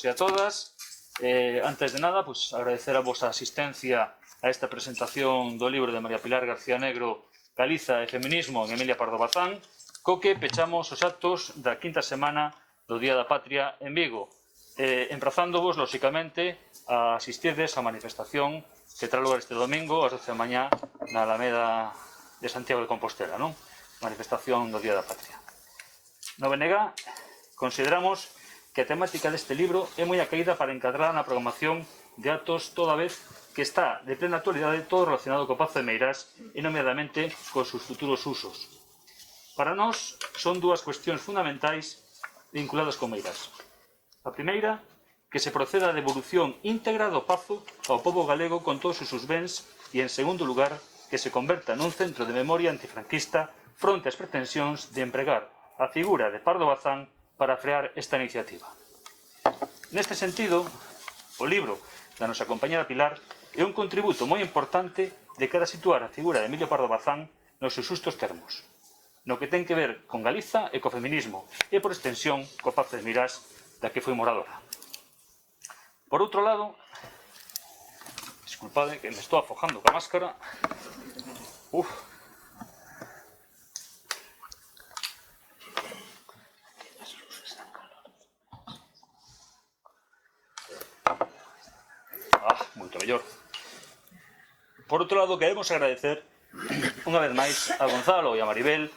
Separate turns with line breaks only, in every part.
e a todas. Antes de nada, pues, agradecer a vosa asistencia a esta presentación do libro de María Pilar García Negro, Galiza e Feminismo, en Emilia Pardo Bazán, co que pechamos os actos da quinta semana do Día da Patria en Vigo, emprazándovos, lóxicamente, a asistirdes á manifestación que terá lugar este domingo ás 12 da mañá na Alameda de Santiago de Compostela, non? Manifestación do Día da Patria. No BNG consideramos que a temática deste libro é moi acaída para encadrar na programación de actos toda vez que está de plena actualidade todo relacionado co Pazo de Meirás e nomeadamente cos seus futuros usos. Para nós son dúas cuestións fundamentais vinculadas con Meirás. A primeira, que se proceda a devolución íntegra do Pazo ao pobo galego con todos os seus bens e, en segundo lugar, que se converta nun centro de memoria antifranquista fronte ás pretensións de empregar a figura de Pardo Bazán para frear esta iniciativa. Neste sentido, o libro da nosa compañera Pilar é un contributo moi importante de cara a situar a figura de Emilio Pardo Bazán nos seus justos termos, no que ten que ver con Galiza e co feminismo, e por extensión co Pazo de Meirás da que foi moradora. Por outro lado, disculpade que me estou afojando coa máscara. Moito mellor. Por outro lado, queremos agradecer unha vez máis a Gonzalo e a Maribel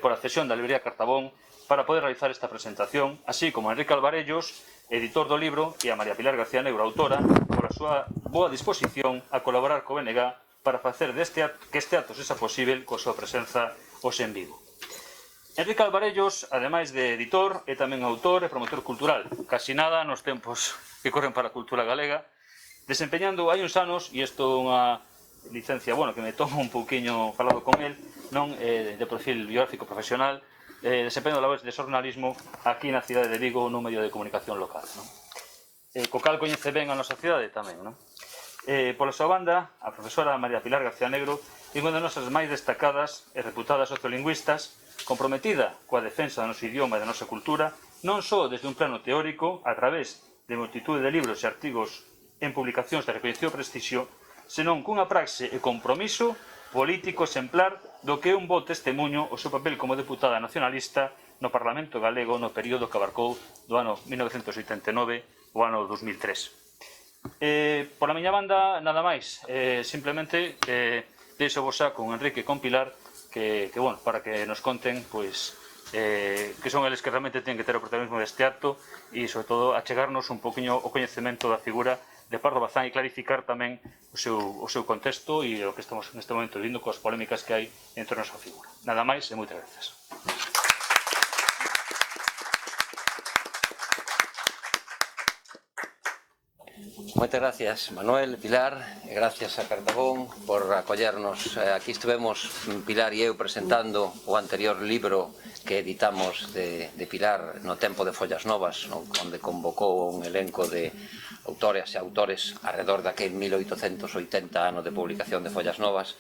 por a cesión da librería Cartabón para poder realizar esta presentación, así como a Enrique Alvarellos, editor do libro, e a María Pilar García Negro, autora, por a súa boa disposición a colaborar co BNG para facer que este acto sexa posible coa súa presenza hoxe en Vigo. Enrique Alvarellos, ademais de editor, é tamén autor e promotor cultural, casi nada nos tempos que corren para a cultura galega, desempeñando hai uns anos, e isto é unha licencia, bueno, que me tomo un pouquiño falado con el, non de perfil biográfico profesional, desempeñando labores de xornalismo aquí na cidade de Vigo nun medio de comunicación local, non? Co cal coñece ben a nosa cidade tamén, non? Pola súa banda, a profesora María Pilar García Negro é unha das nosas máis destacadas e reputadas sociolingüistas, comprometida coa defensa do noso idioma e da nosa cultura, non só desde un plano teórico, a través de multitude de libros e artigos en publicacións de recoñecido prestixio, senón cunha praxe e compromiso político exemplar do que é un bo testemunho o seu papel como deputada nacionalista no Parlamento galego no período que abarcou do ano 1989 ao ano 2003. Pola miña banda, nada máis. Simplemente deixo vos xa con Enrique e con Pilar que bueno, para que nos conten pois que son eles que realmente ten que ter o protagonismo deste acto e, sobre todo, achegarnos un poquinho o coñecemento da figura de Pardo Bazán e clarificar tamén o seu contexto e o que estamos neste momento vivindo coas polémicas que hai entre a nosa figura. Nada máis e moitas gracias.
Moitas gracias, Manuel, Pilar, e gracias a Cartabón por acollernos. Aquí estivemos Pilar e eu presentando o anterior libro que editamos de Pilar no tempo de Follas Novas, onde convocou un elenco de autoras e autores alrededor daquel 1880 ano de publicación de Follas Novas.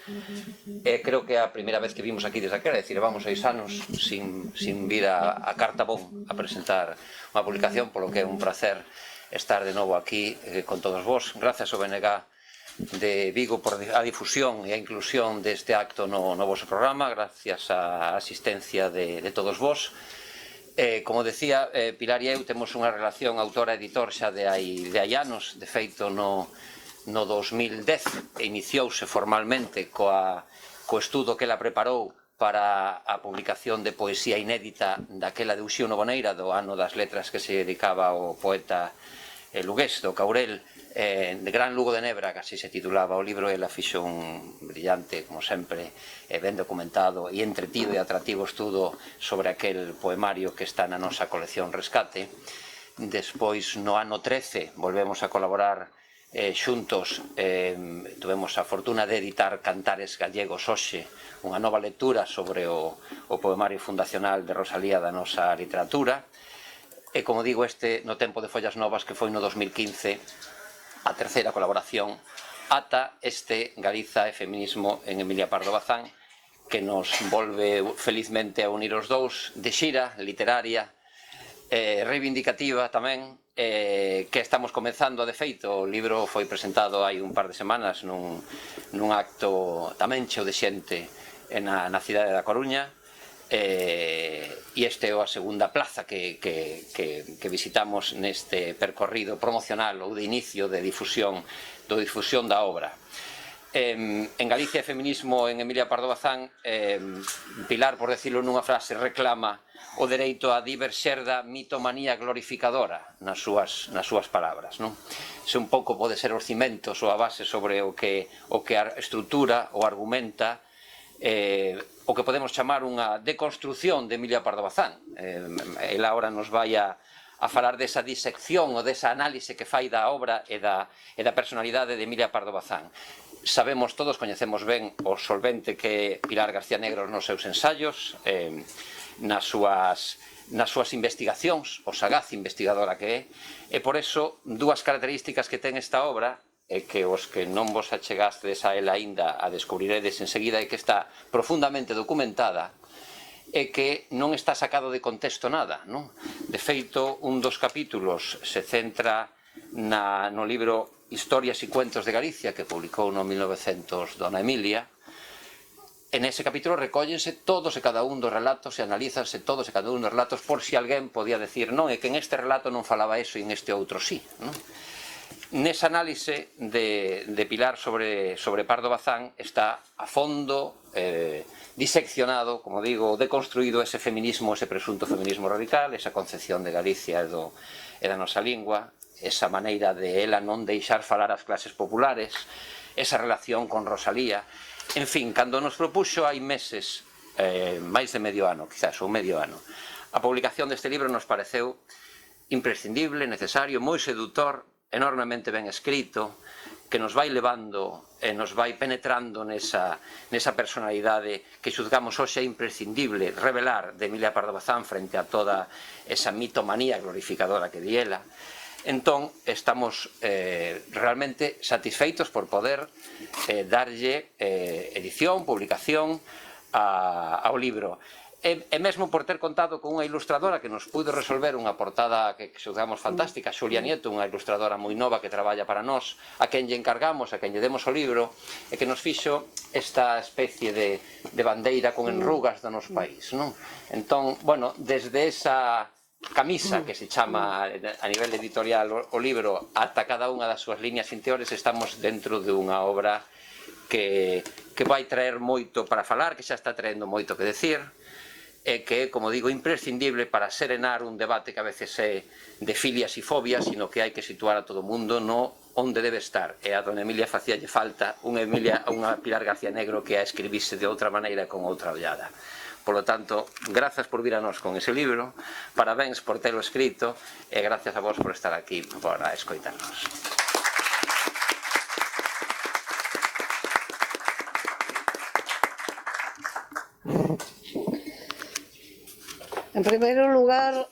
Creo que é a primeira vez que vimos aquí desde aquela, é dicir, vamos 6 anos sin vir a Cartabón a presentar unha publicación, polo que é un placer estar de novo aquí con todos vos. Gracias ao BNG de Vigo por a difusión e a inclusión deste acto no vosso programa, gracias á asistencia de todos vos. Como decía, Pilar e eu temos unha relación autora-editor xa de hai anos, de feito no 2010 iniciouse formalmente co estudo que ela preparou para a publicación de poesía inédita daquela de Uxío Novoneira, do ano das letras que se dedicaba ao poeta lugués do Caurel, de Gran Lugo de Nebra, que así se titulaba o libro. Ela fixo un brillante, como sempre, ben documentado e entretido e atractivo estudo sobre aquel poemario que está na nosa colección Rescate. Despois, no ano 13, volvemos a colaborar xuntos. Tuvemos a fortuna de editar Cantares Gallegos hoxe, unha nova lectura sobre o poemario fundacional de Rosalía da nosa literatura. E, como digo, no tempo de Follas Novas, que foi no 2015, a terceira colaboración, ata este Galiza e Feminismo en Emilia Pardo Bazán, que nos volve felizmente a unir os dous, de xira literaria, reivindicativa tamén, que estamos comenzando, de feito. O libro foi presentado hai un par de semanas nun acto tamén cheo de xente na cidade da Coruña, e este é a segunda plaza que visitamos neste percorrido promocional ou de inicio de difusión da obra. En Galicia e Feminismo, en Emilia Pardo Bazán, Pilar, por decirlo nunha frase, reclama o dereito a diverxer da mitomanía glorificadora nas súas palabras. Se un pouco pode ser os cimentos ou a base sobre o que estrutura ou argumenta o que podemos chamar unha deconstrucción de Emilia Pardo Bazán. Ela agora nos vai a falar desa disección ou desa análise que fai da obra e da personalidade de Emilia Pardo Bazán. Sabemos todos, coñecemos ben o solvente que é Pilar García Negros nos seus ensaios, nas súas investigacións, o sagaz investigadora que é, e por eso dúas características que ten esta obra, e que os que non vos achegastes a ela aínda a descubriredes enseguida, e que está profundamente documentada, e que non está sacado de contexto nada. De feito, un dos capítulos se centra no libro Historias e Cuentos de Galicia, que publicou no 1900 Dona Emilia. En ese capítulo recóllense todos e cada un dos relatos e analízanse todos e cada un dos relatos por si alguén podía decir non, é que en este relato non falaba eso e en este outro sí. Nesa análise de Pilar sobre Pardo Bazán está a fondo diseccionado, como digo, deconstruído ese feminismo, ese presunto feminismo radical, esa concepción de Galicia e da nosa lingua, esa maneira de ela non deixar falar as clases populares, esa relación con Rosalía. En fin, cando nos propuxo hai meses, máis de medio ano, quizás, ou medio ano, a publicación deste libro nos pareceu imprescindible, necesario, moi sedutor, enormemente ben escrito, que nos vai levando e nos vai penetrando nesa personalidade que xuzgamos hoxe é imprescindible revelar de Emilia Pardo Bazán frente a toda esa mitomanía glorificadora que di ela. Entón, estamos realmente satisfeitos por poder darlle edición, publicación ao libro. E mesmo por ter contado con unha ilustradora que nos puido resolver unha portada que xulgamos fantástica, Xulia Nieto, unha ilustradora moi nova que traballa para nós, a quen lle encargamos, a quen lle demos o libro, e que nos fixo esta especie de bandeira con enrugas do noso país. Entón, bueno, desde esa camisa que se chama a nivel editorial o libro ata cada unha das súas líneas interiores, estamos dentro de unha obra que vai traer moito para falar, que xa está traendo moito que decir, e que é, como digo, imprescindible para serenar un debate que a veces é de filias e fobias, sino que hai que situar a todo o mundo no onde debe estar. E a dona Emilia facíalle falta unha Pilar García Negro que a escribise de outra maneira, con outra ollada. Por lo tanto, grazas por vir a nós con ese libro, parabéns por telo escrito, e gracias a vos por estar aquí para escoitarnos.
En primeiro lugar,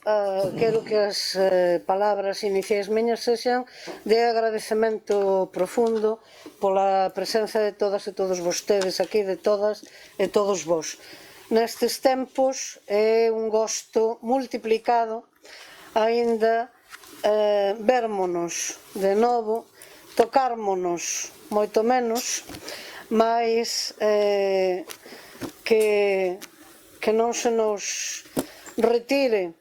quero que as palabras iniciais miñas sexan de agradecemento profundo pola presenza de todas e todos vostedes aquí, de todas e todos vos. Nestes tempos é un gosto multiplicado aínda vérmonos de novo, tocármonos moito menos, mas que non se nos retire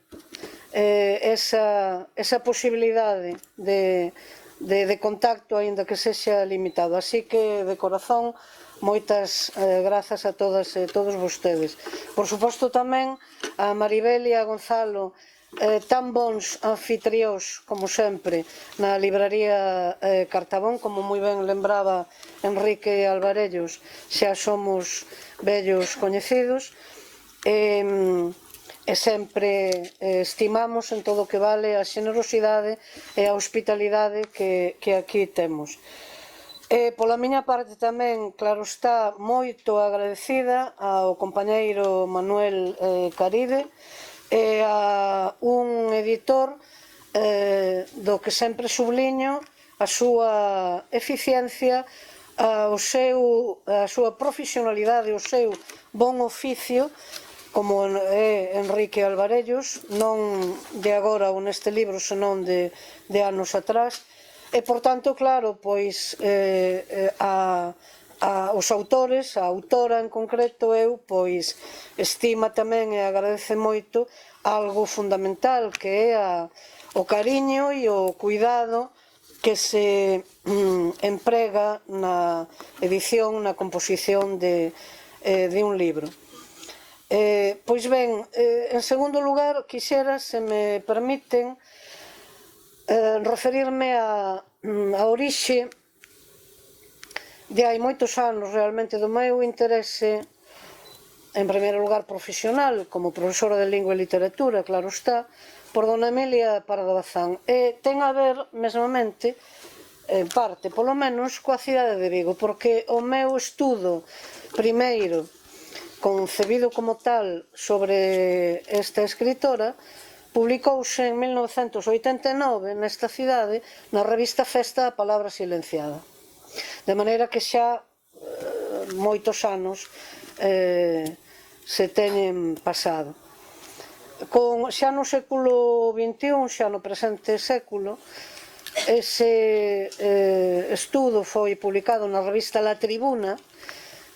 esa posibilidade de contacto, aínda que sexa limitado. Así que, de corazón, moitas grazas a todas e todos vostedes. Por suposto tamén a Maribel e a Gonzalo, tan bons anfitrións como sempre na libraría Cartabón, como moi ben lembraba Enrique Alvarellos, xa somos vellos coñecidos, e sempre estimamos en todo o que vale a xenerosidade e a hospitalidade que aquí temos. Pola miña parte tamén, claro está, moito agradecida ao compañeiro Manuel Caride e a un editor do que sempre subliño a súa eficiencia, a súa profesionalidade, o seu bon oficio, como é Enrique Alvarellos, non de agora ou neste libro, senón de anos atrás, e, por tanto, claro, pois os autores, a autora en concreto, eu, pois, estima tamén e agradece moito algo fundamental, que é o cariño e o cuidado que se emprega na edición, na composición de un libro. Pois ben, en segundo lugar, quixera, se me permiten, referirme a orixe de hai moitos anos realmente do meu interese, en primeiro lugar profesional, como profesora de Lingua e Literatura, claro está, por dona Emilia Pardo Bazán, e ten a ver mesmamente, en parte, polo menos, coa cidade de Vigo, porque o meu estudo primeiro, concebido como tal, sobre esta escritora, publicouse en 1989 nesta cidade na revista Festa da Palabra Silenciada, de maneira que xa moitos anos se teñen pasado. Xa no século XXI, xa no presente século, ese estudo foi publicado na revista La Tribuna,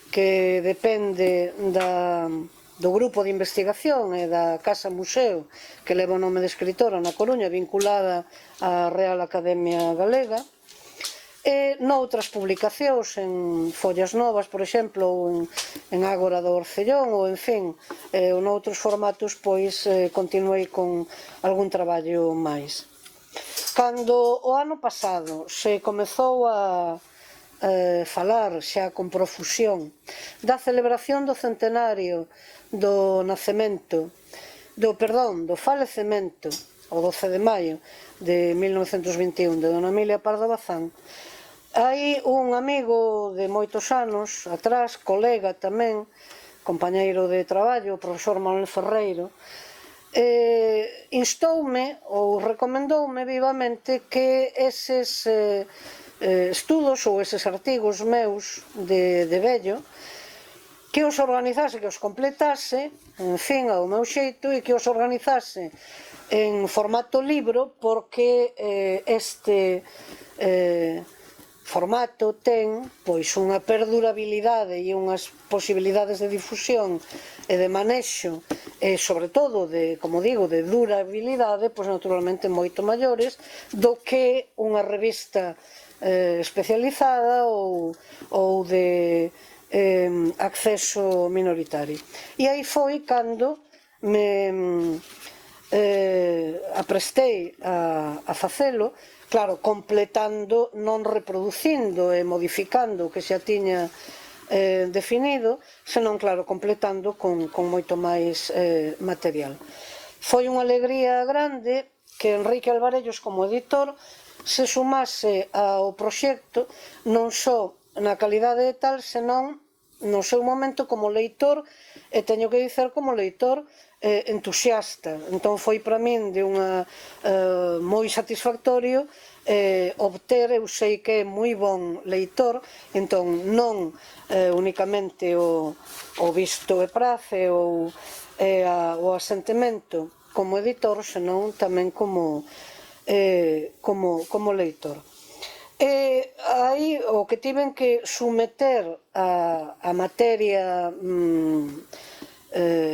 que depende do grupo de investigación e da Casa Museo que leva o nome de escritora na Coruña, vinculada á Real Academia Galega, e noutras publicacións, en Follas Novas, por exemplo, ou en Ágora do Orcellón, ou en fin, noutros formatos, pois continuei con algún traballo máis. Cando o ano pasado se comezou a falar xa con profusión da celebración do centenario do falecemento, o 12 de maio de 1921, de dona Emilia Pardo Bazán, hai un amigo de moitos anos atrás, colega tamén, compañeiro de traballo, o profesor Manuel Ferreiro, instoume ou recomendoume vivamente que eses estudos ou eses artigos meus de vello, que os organizase, que os completase, en fin, ao meu xeito, e que os organizase en formato libro, porque este formato ten pois unha perdurabilidade e unhas posibilidades de difusión e de manexo, e sobre todo de, como digo, de durabilidade, pois naturalmente moito maiores do que unha revista especializada ou de acceso minoritario. E aí foi cando me aprestei a facelo, claro, completando, non reproducindo e modificando o que xa tiña definido, senón, claro, completando con moito máis material. Foi unha alegría grande que Enrique Alvarellos, como editor, se sumase ao proxecto, non só na calidade de tal, senón no seu momento como leitor, e teño que dicer como leitor entusiasta. Entón foi para min de unha moi satisfactorio obter, eu sei que é moi bon leitor, entón non únicamente o visto e prace ou o asentimento como editor, senón tamén como leitor. E aí o que tiven que someter a materia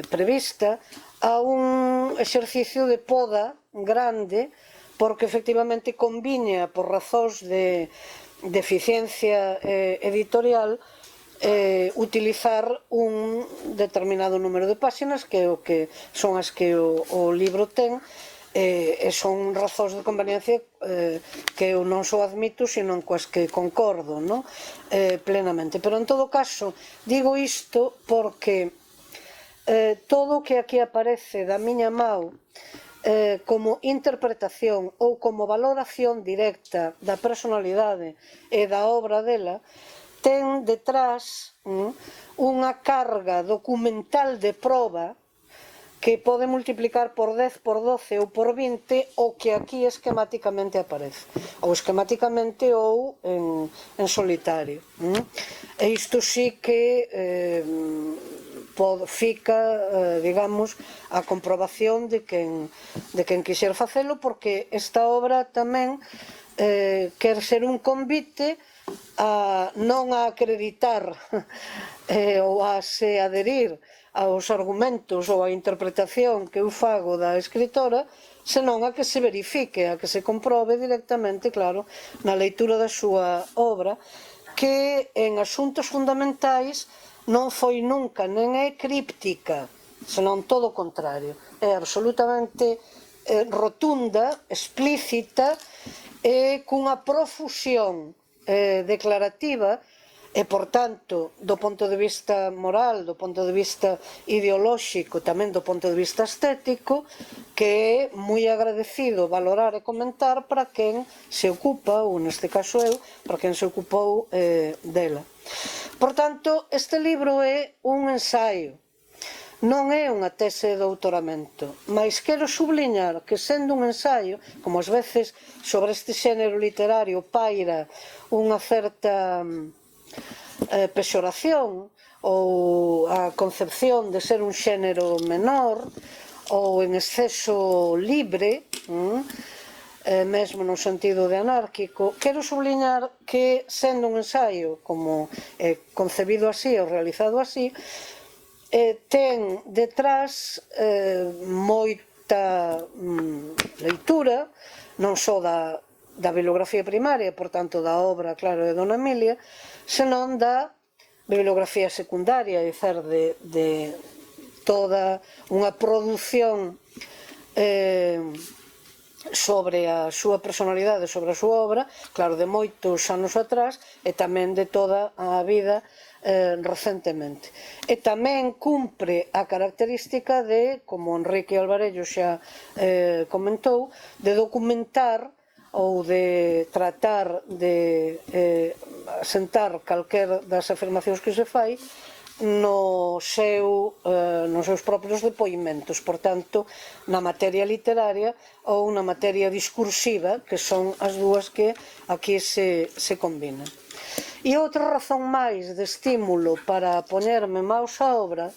prevista a un exercicio de poda grande, porque efectivamente conviña, por razóns de eficiencia editorial, utilizar un determinado número de páxinas, que son as que o libro ten, e son razóns de conveniencia que eu non só admito, sino coas que concordo plenamente. Pero en todo caso digo isto porque todo o que aquí aparece da miña mão como interpretación ou como valoración directa da personalidade e da obra dela ten detrás unha carga documental de proba que pode multiplicar por 10, por 12 ou por 20 o que aquí esquematicamente aparece, ou esquematicamente ou en solitario. E isto sí que fica, digamos, a comprobación de quen quixer facelo, porque esta obra tamén quer ser un convite a non a acreditar ou a se adherir aos argumentos ou a interpretación que eu fago da escritora, senón a que se verifique, a que se comprobe directamente, claro, na leitura da súa obra, que en asuntos fundamentais non foi nunca, nen é críptica, senón todo o contrario. É absolutamente rotunda, explícita e cunha profusión declarativa e, por tanto, do ponto de vista moral, do ponto de vista ideolóxico, tamén do ponto de vista estético, que é moi agradecido valorar e comentar para quen se ocupa, ou neste caso eu, para quen se ocupou dela. Por tanto, este libro é un ensaio, non é unha tese de doutoramento, mas quero subliñar que, sendo un ensaio, como ás veces sobre este xénero literario paira unha certa pexoración ou a concepción de ser un xénero menor ou en exceso libre, mesmo no sentido de anárquico, quero subliñar que, sendo un ensaio como concebido así ou realizado así, ten detrás moita leitura, non só da bibliografía primaria, por tanto da obra, claro, de Dona Emilia, senón da bibliografía secundaria, é dicir, de toda unha produción sobre a súa personalidade, sobre a súa obra, claro, de moitos anos atrás, e tamén de toda a vida recentemente. E tamén cumpre a característica de, como Enrique Alvarello xa comentou, de documentar ou de tratar de asentar calquer das afirmacións que se fai nos seus propios depoimentos, por tanto, na materia literaria ou na materia discursiva, que son as dúas que aquí se combinan. E outra razón máis de estímulo para poñerme maus á obra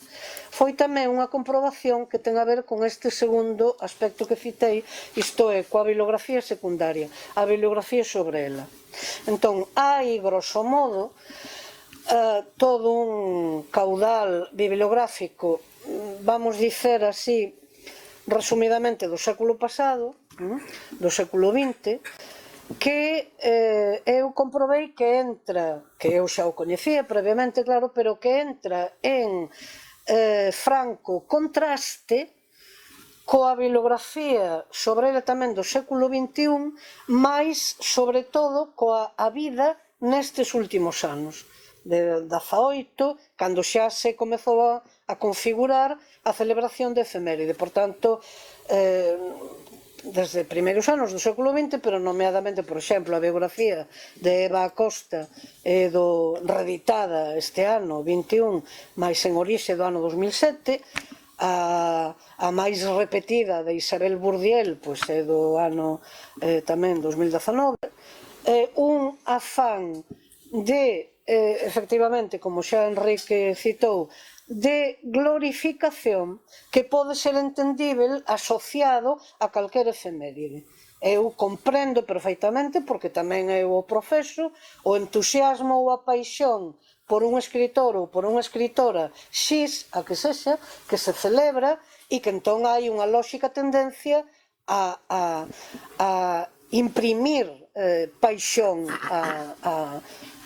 foi tamén unha comprobación que ten a ver con este segundo aspecto que citei, isto é, coa bibliografía secundaria, a bibliografía sobre ela. Entón, hai, grosso modo, todo un caudal bibliográfico, vamos dicer así, resumidamente, do século pasado, do século XX, que eu comprobei que entra, que eu xa o coñecía previamente, claro, pero que entra en franco contraste coa bibliografía sobre ela tamén do século XXI, mais, sobre todo, coa a vida nestes últimos anos, de 18, cando xa se comezou a configurar a celebración de efeméride. Por tanto, desde primeiros anos do século XX, pero nomeadamente, por exemplo, a biografía de Eva Acosta, reeditada este ano, 21, máis en orixe do ano 2007, a máis repetida de Isabel Bourdiel, pois é do ano tamén 2019, un afán de, efectivamente, como xa Enrique citou, de glorificación que pode ser entendível asociado a calquer efeméride. Eu comprendo perfeitamente, porque tamén eu o profeso, o entusiasmo ou a paixón por un escritor ou por unha escritora X, a que sexa, que se celebra, e que entón hai unha lóxica tendencia a imprimir paixón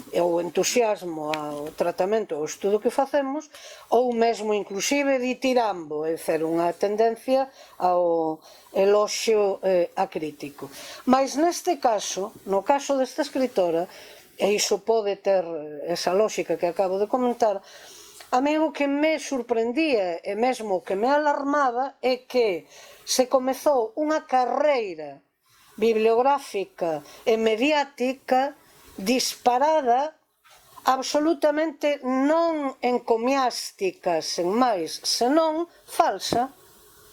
o entusiasmo ao tratamento, ao estudo que facemos, ou mesmo inclusive ditirambo, é dicir, unha tendencia ao eloxio acrítico. Mas neste caso, no caso desta escritora, e iso pode ter esa lógica que acabo de comentar, a mí o que me sorprendía e mesmo o que me alarmaba é que se comezou unha carreira bibliográfica e mediática disparada, absolutamente non encomiástica, sen máis, senón falsa,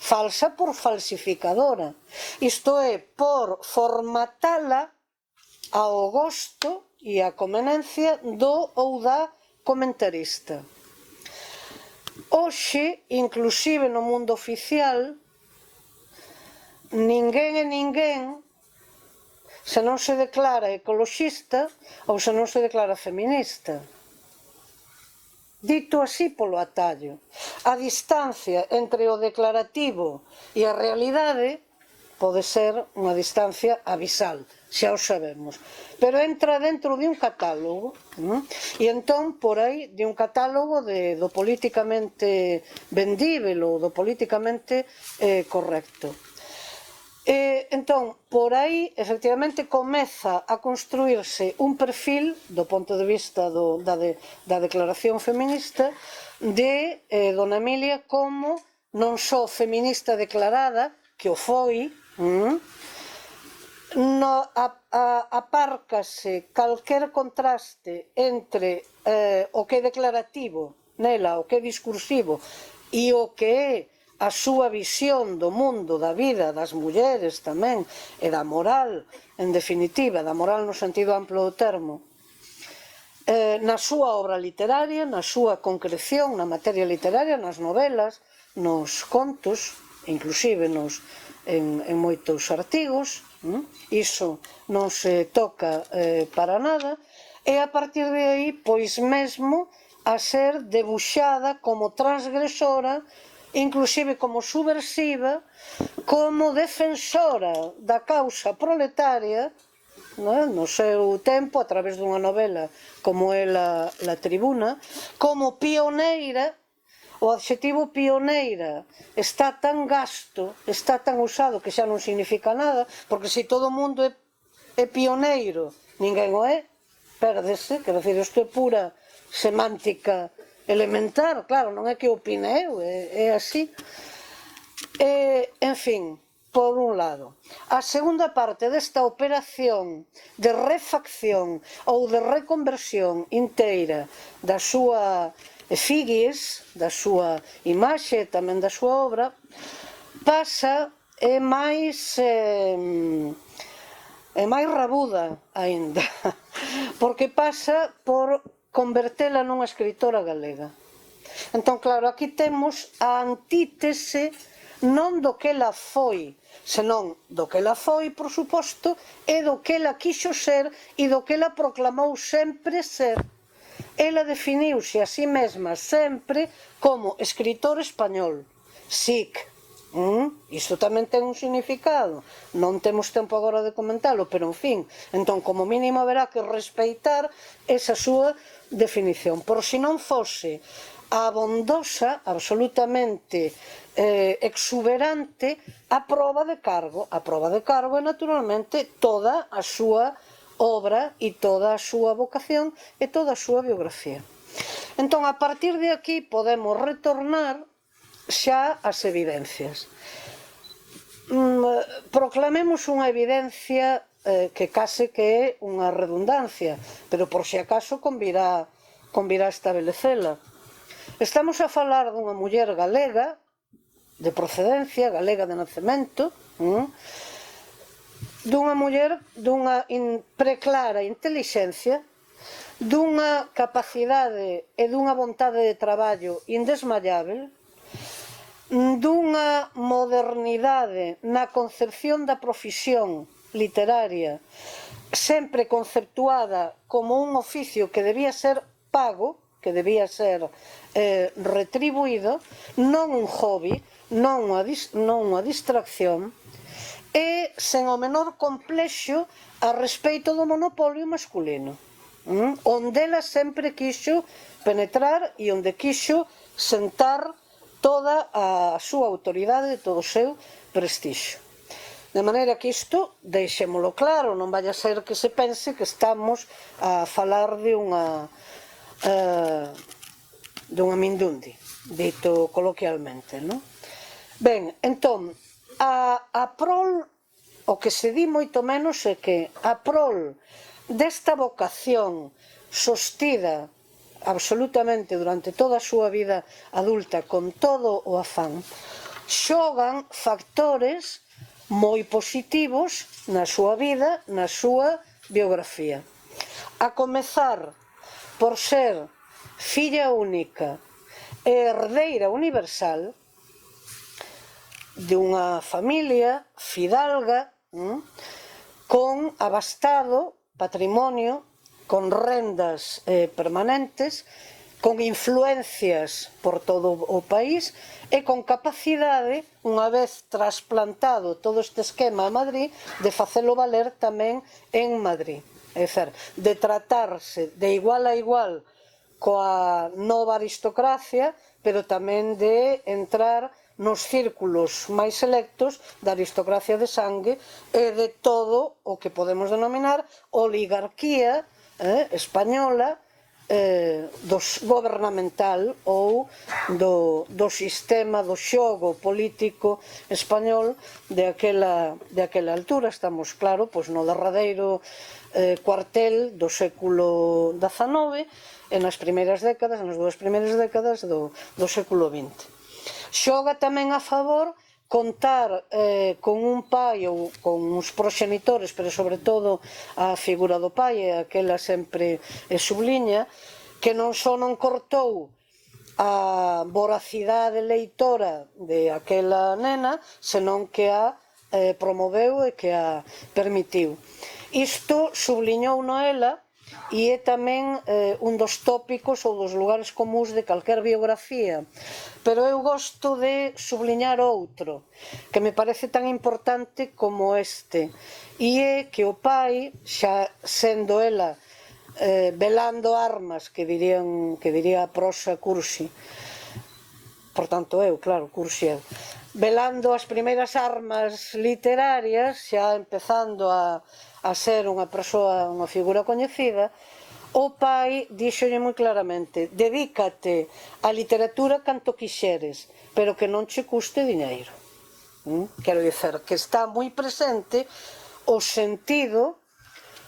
falsa por falsificadora. Isto é, por formatala ao gosto e a conveniencia do ou da comentarista. Hoxe, inclusive no mundo oficial, ninguén e ninguén, se non se declara ecoloxista ou se non se declara feminista. Dito así polo atallo, a distancia entre o declarativo e a realidade pode ser unha distancia abisal, xa o sabemos, pero entra dentro de un catálogo, e entón por aí de un catálogo do políticamente vendível ou do políticamente correcto. Entón, por aí, efectivamente, comeza a construirse un perfil, do ponto de vista da declaración feminista, de dona Emilia como non só feminista declarada, que o foi, apárcase calquer contraste entre o que é declarativo nela, o que é discursivo, e o que é a súa visión do mundo, da vida, das mulleres tamén, e da moral, en definitiva, da moral no sentido amplo do termo, na súa obra literaria, na súa concreción, na materia literaria, nas novelas, nos contos, inclusive en moitos artigos, iso non se toca para nada, e a partir de aí, pois mesmo, a ser debuxada como transgresora, inclusive como subversiva, como defensora da causa proletaria, no seu tempo, a través dunha novela como é La Tribuna, como pioneira. O adxetivo pioneira está tan gasto, está tan usado que xa non significa nada, porque se todo o mundo é pioneiro, ninguén o é, pérdese, quero dicir, isto é pura semántica elementar, claro, non é que opine eu, é así. En fin, por un lado. A segunda parte desta operación de refacción ou de reconversión inteira da súa figues, da súa imaxe e tamén da súa obra, pasa é máis rabuda aínda, porque pasa por convertela nunha escritora galega. Entón, claro, aquí temos a antítese non do que ela foi, senón do que ela foi, por suposto, e do que ela quixo ser e do que ela proclamou sempre ser. Ela definiuse a si mesma sempre como escritor español, SIC. Isto tamén ten un significado, non temos tempo agora de comentalo, pero en fin, entón como mínimo haberá que respeitar esa súa definición. Por si non fose abondosa, absolutamente exuberante, a proba de cargo. A proba de cargo é naturalmente toda a súa obra e toda a súa vocación e toda a súa biografía. Entón, a partir de aquí podemos retornar xa ás evidencias. Proclamemos unha evidencia que case que é unha redundancia, pero por si acaso convirá establecela. Estamos a falar dunha muller galega, de procedencia, galega de nacemento, dunha muller dunha preclara intelixencia, dunha capacidade e dunha vontade de traballo indesmayável, dunha modernidade na concepción da profesión literaria, sempre conceptuada como un oficio que debía ser pago, que debía ser retribuído, non un hobby, non unha distracción, e sen o menor complexo a respeito do monopolio masculino, onde ela sempre quixo penetrar e onde quixo sentar toda a súa autoridade e todo o seu prestixio. De maneira que isto, deixémolo claro, non vai a ser que se pense que estamos a falar de unha mindundi, dito coloquialmente, non? Ben, entón, a prol, o que se di moito menos é que a prol desta vocación sostida absolutamente durante toda a súa vida adulta con todo o afán, xogan factores moi positivos na súa vida, na súa biografía. A comezar por ser filla única herdeira universal dunha familia fidalga con abastado patrimonio, con rendas permanentes, con influencias por todo o país e con capacidade, unha vez trasplantado todo este esquema a Madrid, de facelo valer tamén en Madrid. É dicir, de tratarse de igual a igual coa nova aristocracia, pero tamén de entrar nos círculos máis selectos da aristocracia de sangue e de todo o que podemos denominar oligarquía española, gobernamental ou do sistema do xogo político español de aquela altura. Estamos, claro, no derradeiro cuartel do século XIX e nas duas primeiras décadas do século XX. Xoga tamén a favor contar con un pai ou con uns proxenitores, pero sobre todo a figura do pai é aquela sempre subliña, que non só non cortou a voracidade leitora de aquela nena, senón que a promoveu e que a permitiu. Isto subliñouno ela e é tamén un dos tópicos ou dos lugares comúns de calquer biografía, pero eu gosto de subliñar outro que me parece tan importante como este, e é que o pai, xa sendo ela velando armas, que diría a prosa Cursi, por tanto eu, claro, Cursi, velando as primeiras armas literarias, xa empezando a ser unha persoa, unha figura coñecida, o pai díxolle moi claramente: dedícate á literatura canto quixeres, pero que non che custe diñeiro. Quero dizer que está moi presente o sentido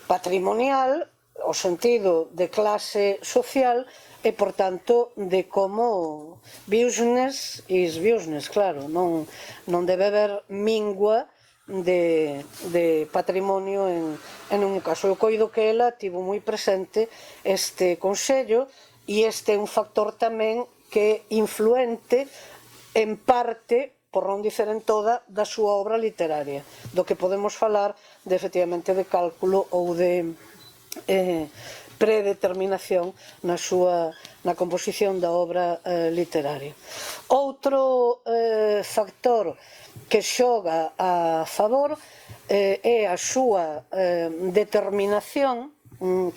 patrimonial, o sentido de clase social e, por tanto, de como business is business, claro, non debe haber mingua de patrimonio en un caso. Eu coido que ela tivo moi presente este consello e este é un factor tamén que é influente en parte, por non dicer en toda, da súa obra literaria, do que podemos falar de, efectivamente, de cálculo ou de predeterminación na composición da obra literaria. Outro factor que xoga a favor é a súa determinación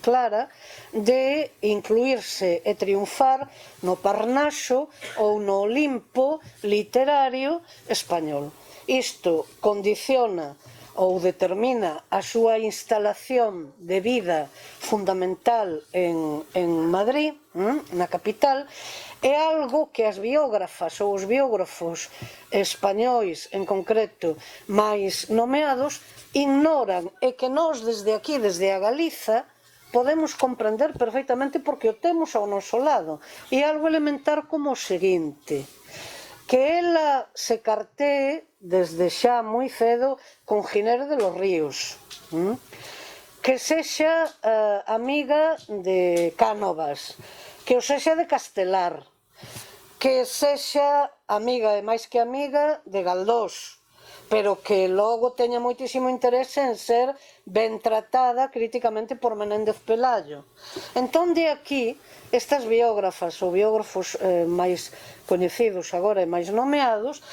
clara de incluírse e triunfar no Parnaso ou no Olimpo literario español. Isto condiciona ou determina a súa instalación de vida fundamental en Madrid, na capital. É algo que as biógrafas ou os biógrafos españois, en concreto, máis nomeados, ignoran e que nós desde aquí, desde a Galiza, podemos comprender perfectamente porque o temos ao noso lado. E algo elementar como o seguinte: que ela se cartee desde xa moi cedo con Ginés de los Ríos, que sexa amiga de Cánovas, que o sexa de Castelar, que sexa amiga e máis que amiga de Galdós, pero que logo teña moitísimo interese en ser ben tratada críticamente por Menéndez Pelayo. Entón, de aquí, estas biógrafas ou biógrafos máis coñecidos agora e máis nomeados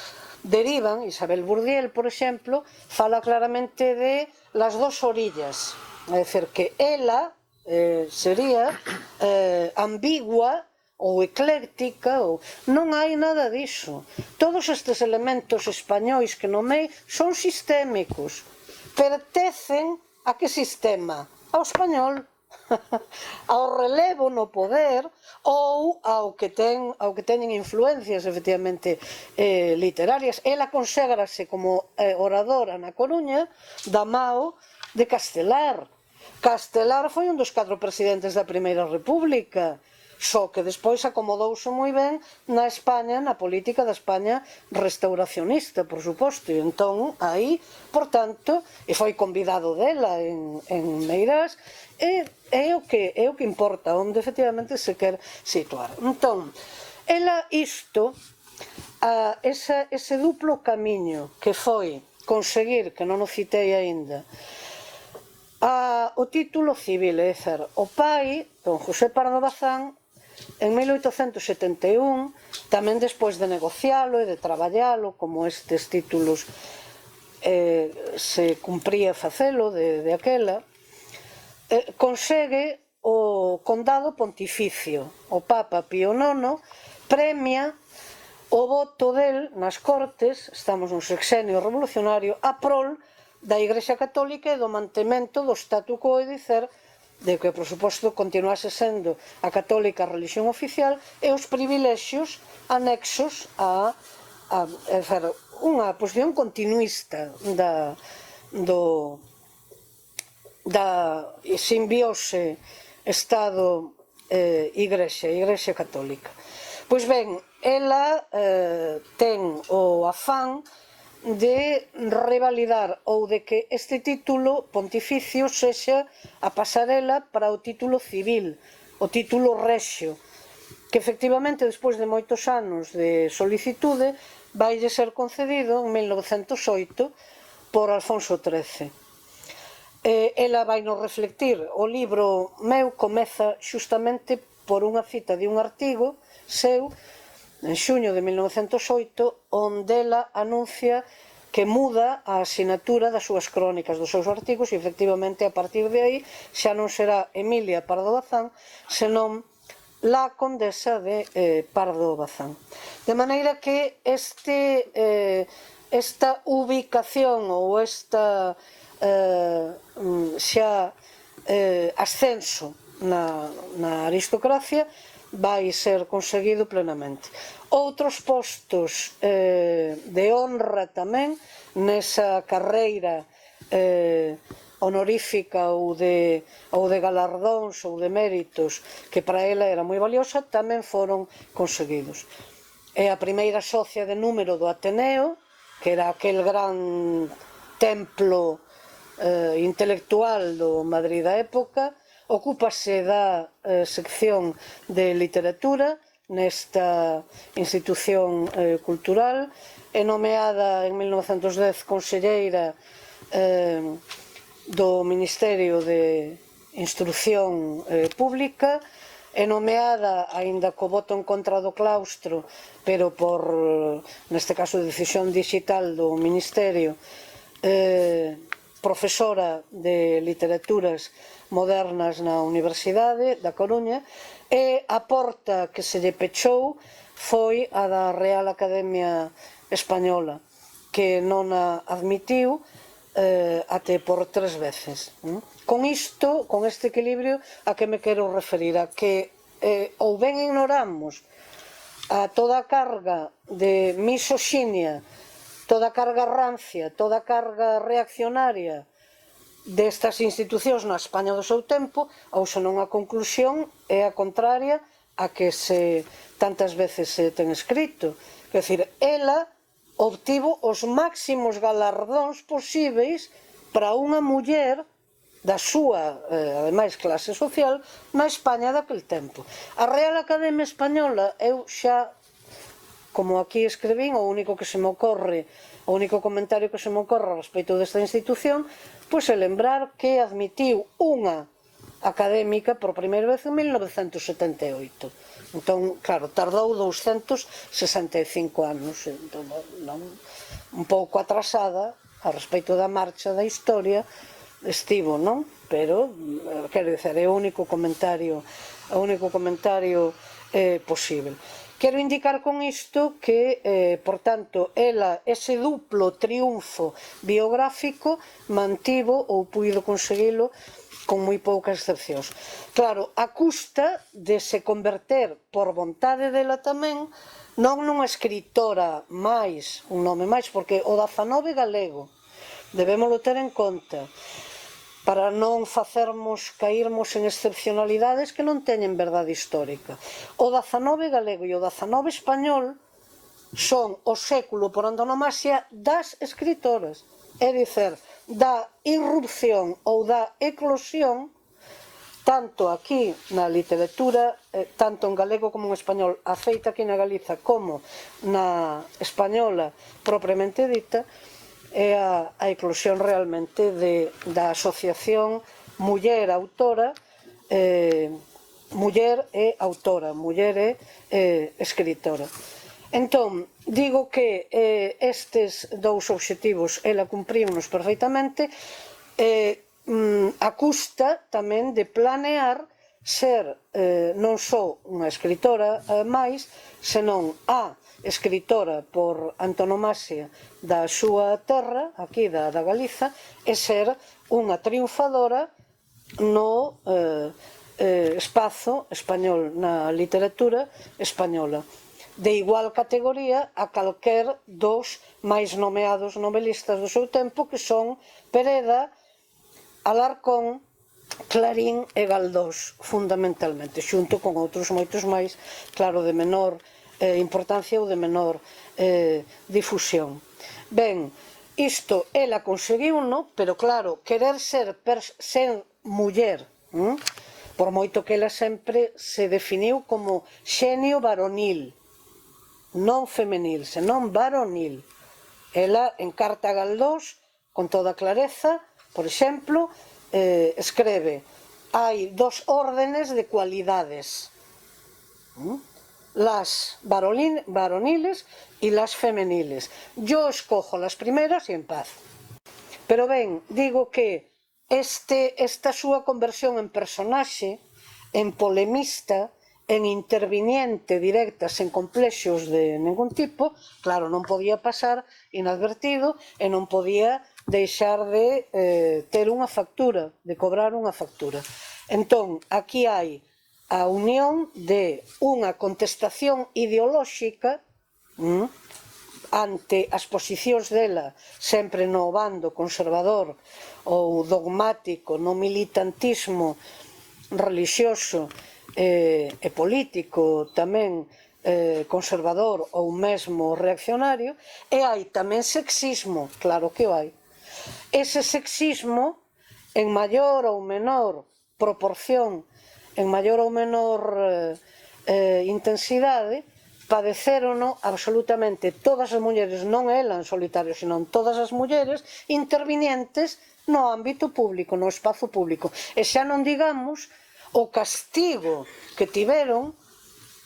derivan. Isabel Bourdiel, por exemplo, fala claramente de las dos orillas, é dicir, que ela sería ambigua ou ecléctica, ou non hai nada diso. Todos estes elementos españois que nomei son sistémicos, pertecen a que sistema? Ao español, ao relevo no poder ou ao que teñen influencias efectivamente literarias. Ela conségrase como oradora na Coruña da mao de Castelar. Castelar foi un dos 4 presidentes da Primeira República, só que despois acomodouse moi ben na España, na política da España restauracionista, por suposto, e entón aí, por tanto, e foi convidado dela en Meirás, é o que importa, onde efectivamente se quer situar. Entón, Ela isto, ese duplo camiño que foi conseguir, que non o citei aínda, o título civil, é dizer, o pai, don José Pardo Bazán, en 1871, tamén despois de negocialo e de traballalo, como estes títulos se cumpría facelo de aquela, consegue o condado pontificio. O Papa Pío IX premia o voto del nas Cortes, estamos nun sexenio revolucionario, a prol da Igrexa Católica e do mantemento do statu quo, é dicer, de que, por suposto, continuase sendo a católica a religión oficial e os privilexios anexos a unha posición continuista da simbiose Estado-Igrexa Católica. Pois ben, ela ten o afán de revalidar ou de que este título pontificio sexa a pasarela para o título civil, o título rexio, que efectivamente despois de moitos anos de solicitude vai ser concedido en 1908 por Alfonso XIII. Ela vai nos reflectir, o libro meu comeza xustamente por unha cita de un artigo seu en xuño de 1908, onde ela anuncia que muda a asinatura das súas crónicas, dos seus artigos, e efectivamente a partir de aí xa non será Emilia Pardo Bazán, senón la condesa de Pardo Bazán. De maneira que esta ubicación ou esta xa ascenso na aristocracia vai ser conseguido plenamente. Outros postos de honra tamén nesa carreira honorífica ou de galardóns ou de méritos que para ela era moi valiosa tamén foron conseguidos. É a primeira socia de número do Ateneo, que era aquel gran templo intelectual do Madrid da época. Ocúpase da sección de literatura nesta institución cultural, é nomeada en 1910 conselleira do Ministerio de Instrucción Pública, é nomeada, aínda co voto en contra do claustro, pero por, neste caso, decisión digital do Ministerio, profesora de literaturas modernas na Universidade da Coruña, e a porta que se lle pechou foi a da Real Academia Española, que non a admitiu até por 3 veces. Con isto, con este equilibrio, a que me quero referir, a que ou ben ignoramos a toda a carga de misoxinia, toda a carga rancia, toda a carga reaccionaria destas institucións na España do seu tempo, ou senón a conclusión é a contraria a que tantas veces se ten escrito. Quer dizer, ela obtivo os máximos galardóns posíveis para unha muller da súa, ademais, clase social na España daquel tempo. A Real Academia Española, eu xa, como aquí escribín, o único comentario que se me ocorre a respecto desta institución, pois é lembrar que admitiu unha académica por primeira vez en 1978. Entón, claro, tardou 265 anos, entón, un pouco atrasada a respecto da marcha da historia estivo, non? Pero, quero dizer, é o único comentario posible. Quero indicar con isto que, por tanto, ela, ese duplo triunfo biográfico, mantivo ou puido conseguilo con moi poucas excepcións. Claro, a custa de se converter, por vontade dela tamén, non nunha escritora máis, un nome máis, porque o Dazanove galego, debémolo ter en conta, para non cairmos en excepcionalidades que non teñen verdade histórica. O Dazanove galego e o Dazanove español son o século por antonomasia das escritoras, é dicer, da irrupción ou da eclosión tanto aquí na literatura, tanto en galego como en español, a feita aquí na Galiza como na española propiamente dita, é a eclosión realmente da asociación muller autora, muller é autora, muller é escritora. Entón, digo que estes dous obxectivos ela cumpríunos perfeitamente, a custa tamén de planear ser non só unha escritora máis, senón a escritora por antonomasia da súa terra, aquí da Galiza, e ser unha triunfadora no espazo español, na literatura española, de igual categoría a calquer dos máis nomeados novelistas do seu tempo, que son Pereda, Alarcón, Clarín e Galdós, fundamentalmente, xunto con outros moitos máis, claro, de menor importancia ou de menor difusión. Ben, isto ela conseguiuno, pero claro, querer ser muller, por moito que ela sempre se definiu como xenio varonil, non femenil, senón varonil. Ela encarta a Galdós con toda clareza. Por exemplo, escribe: hai dos órdenes de cualidades, las varoniles y las femeniles. Yo escojo las primeras y en paz. Pero ben, digo que esta súa conversión en personaxe, en polemista, en interviniente directa, sen complexos de ningún tipo, claro, non podía pasar inadvertido e non podía deixar de ter unha factura, de cobrar unha factura. Entón, aquí hai a unión de unha contestación ideolóxica ante as posicións dela, sempre no bando conservador ou dogmático, no militantismo relixioso e político tamén conservador ou mesmo reaccionario, e hai tamén sexismo, claro que o hai. Ese sexismo, en maior ou menor proporción, en maior ou menor intensidade, padecérono absolutamente todas as mulleres, non ela en solitario, senón todas as mulleres intervinientes no ámbito público, no espazo público. E xa non digamos o castigo que tiveron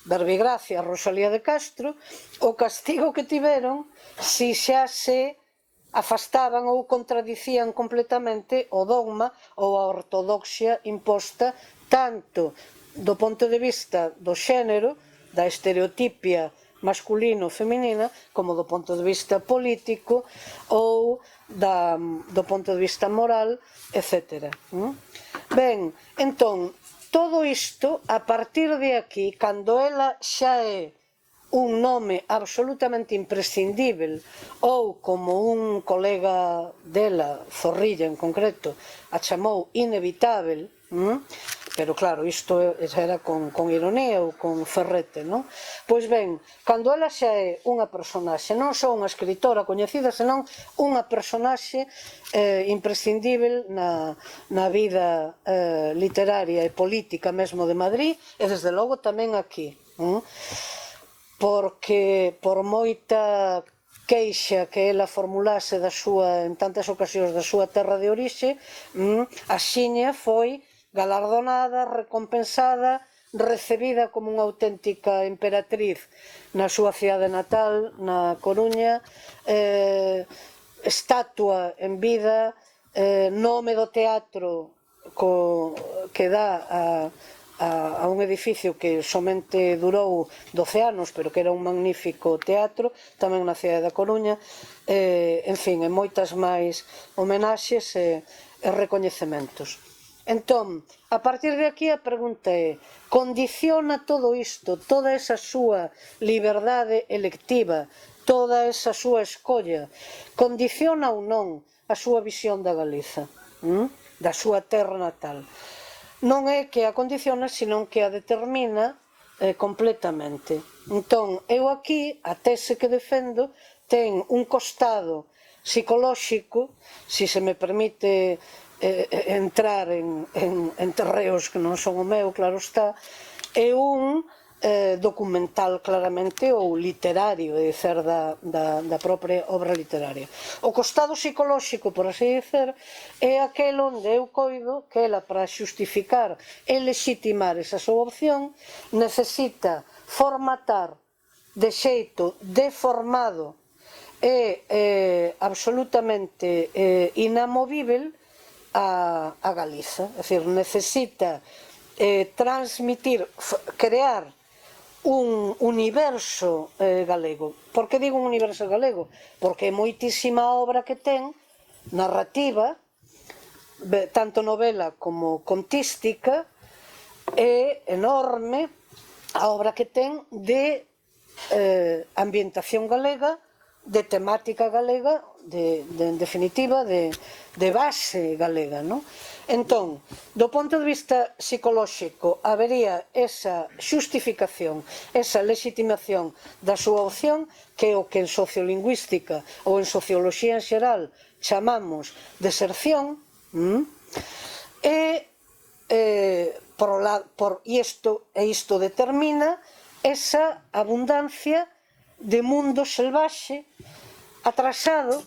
Verbigracia, Rosalía de Castro, o castigo que tiveron si xa se afastaban ou contradicían completamente o dogma ou a ortodoxia imposta tanto do ponto de vista do xénero, da estereotipia masculino-feminina, como do ponto de vista político ou do ponto de vista moral, etc. Ben, entón, todo isto, a partir de aquí, cando ela xa é un nome absolutamente imprescindível, ou como un colega dela, Zorrilla en concreto, a chamou inevitável, pero claro, isto era con ironía ou con ferrete, non? Pois ben, cando ela xa é unha personaxe, non só unha escritora coñecida, senón unha personaxe imprescindível na vida literaria e política mesmo de Madrid, e desde logo tamén aquí, porque por moita queixa que ela formulase en tantas ocasións da súa terra de orixe, axiña foi galardonada, recompensada, recibida como unha auténtica emperatriz na súa cidade natal, na Coruña, estatua en vida, nome do teatro que dá a un edificio que somente durou 12 anos, pero que era un magnífico teatro, tamén na cidade da Coruña, en fin, e moitas máis homenaxes e recoñecementos. Entón, a partir de aquí a pregunta é: condiciona todo isto, toda esa súa liberdade electiva, toda esa súa escolla, condiciona ou non a súa visión da Galiza, da súa terra natal? Non é que a condiciona, senón que a determina completamente. Entón, eu aquí, a tese que defendo, ten un costado psicolóxico, si se me permite entrar en terreos que non son o meu, claro está, é un documental claramente ou literario, é dicer, da propia obra literaria. O costado psicolóxico, por así dicer, é aquel onde eu coido que ela, para xustificar e legitimar esa súa opción, necesita formatar de xeito deformado e absolutamente inamovível a Galiza. É dicir, necesita transmitir, crear un universo galego. Por que digo un universo galego? Porque é moitísima obra que ten, narrativa, tanto novela como contística, é enorme a obra que ten de ambientación galega, de temática galega, en definitiva, de base galega, non? Entón, do punto de vista psicolóxico, habería esa xustificación, esa legitimación da súa opción, que é o que en sociolingüística ou en socioloxía en xeral chamamos deserción, e isto determina esa abundancia de mundo selvaxe, atrasado,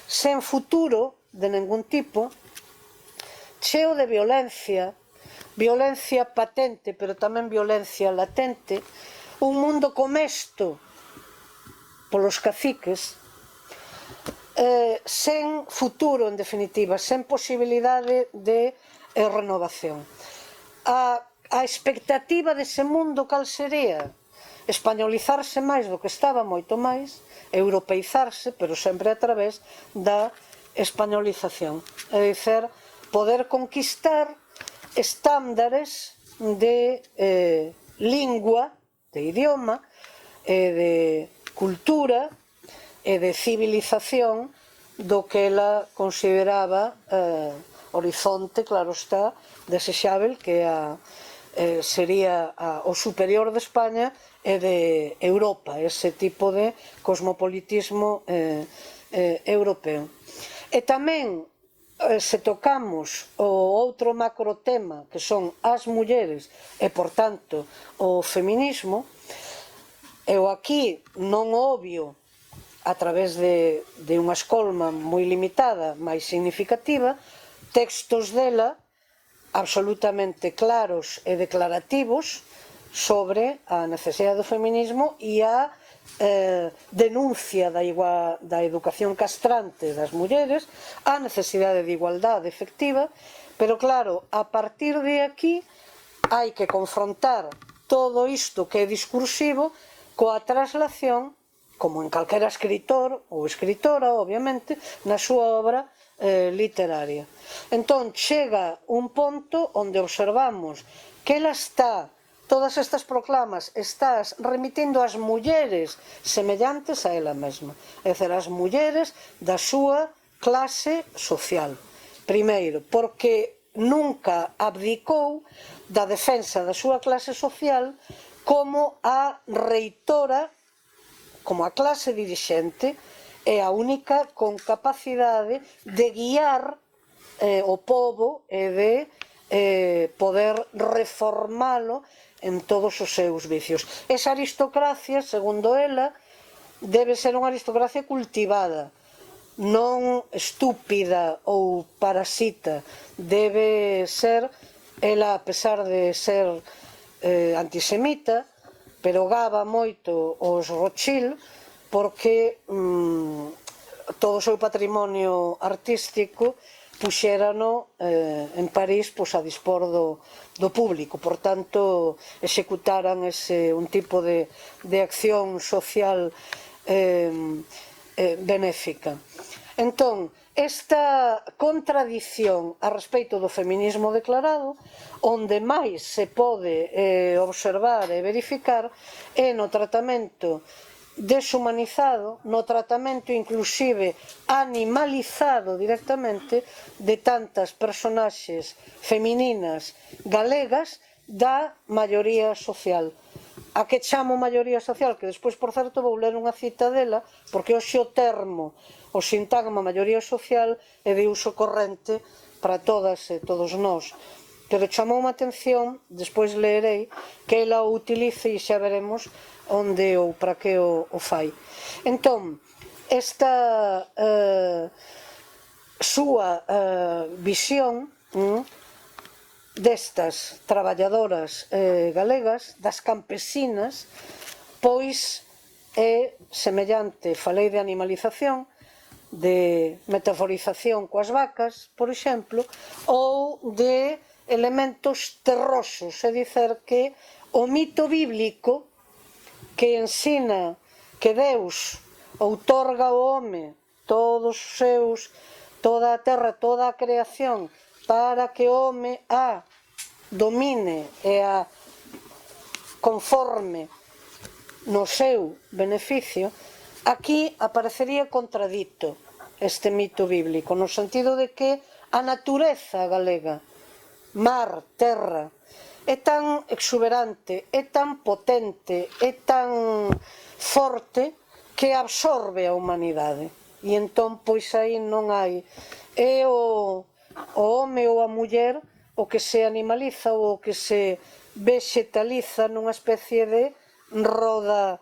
sen futuro de ningún tipo, cheo de violencia, violencia patente, pero tamén violencia latente, un mundo comesto polos caciques, sen futuro, en definitiva, sen posibilidade de renovación. A expectativa dese mundo cal sería? Españolizarse máis do que estaba, moito máis, europeizarse, pero sempre a través da españolización, é dicer, poder conquistar estándares de lingua, de idioma, de cultura e de civilización do que ela consideraba horizonte, claro está, desexável, que sería o superior de España e de Europa, ese tipo de cosmopolitismo europeo. E tamén, se tocamos o outro macro tema, que son as mulleres e, por tanto, o feminismo, eu aquí non obvio, a través de unha escolma moi limitada, máis significativa, textos dela absolutamente claros e declarativos sobre a necesidade do feminismo e a denuncia da educación castrante das mulleres, a necesidade de igualdade efectiva, pero claro, a partir de aquí hai que confrontar todo isto que é discursivo coa traslación, como en calquera escritor ou escritora, obviamente, na súa obra literaria. Entón, chega un ponto onde observamos que ela está, todas estas proclamas, estás remitindo ás mulleres semellantes a ela mesma, é dizer, as mulleres da súa clase social. Primeiro, porque nunca abdicou da defensa da súa clase social como a reitora, como a clase dirixente, é a única con capacidade de guiar o pobo e de poder reformalo en todos os seus vicios. Esa aristocracia, segundo ela, debe ser unha aristocracia cultivada, non estúpida ou parasita. Debe ser, ela, a pesar de ser antisemita, pero gaba moito os Rothschild, porque todo o seu patrimonio artístico puxérano en París a dispor do público, por tanto executaran un tipo de acción social benéfica. Entón, esta contradición a respecto do feminismo declarado, onde máis se pode observar e verificar é no tratamento deshumanizado, no tratamento inclusive animalizado directamente de tantas personaxes femininas galegas da maioría social. A que chamo maioría social, que despois, por certo, vou ler unha cita dela, porque hoxe o termo, o sintagma maioría social é de uso corrente para todas e todos nós, pero chamoume a atención, despois leerei, que ela o utilice e xa veremos onde ou para que o fai. Entón, esta súa visión destas traballadoras galegas, das campesinas, pois é semellante, falei de animalización, de metaforización coas vacas, por exemplo, ou de elementos terrosos, é dicer que o mito bíblico que ensina que Deus outorga ao home todos os seus, toda a terra, toda a creación, para que o home a domine e a conforme no seu beneficio, aquí aparecería contradito este mito bíblico, no sentido de que a natureza galega, mar, terra, é tan exuberante, é tan potente, é tan forte que absorbe a humanidade. E entón, pois aí non hai, é o home ou a muller o que se animaliza ou o que se vegetaliza nunha especie de roda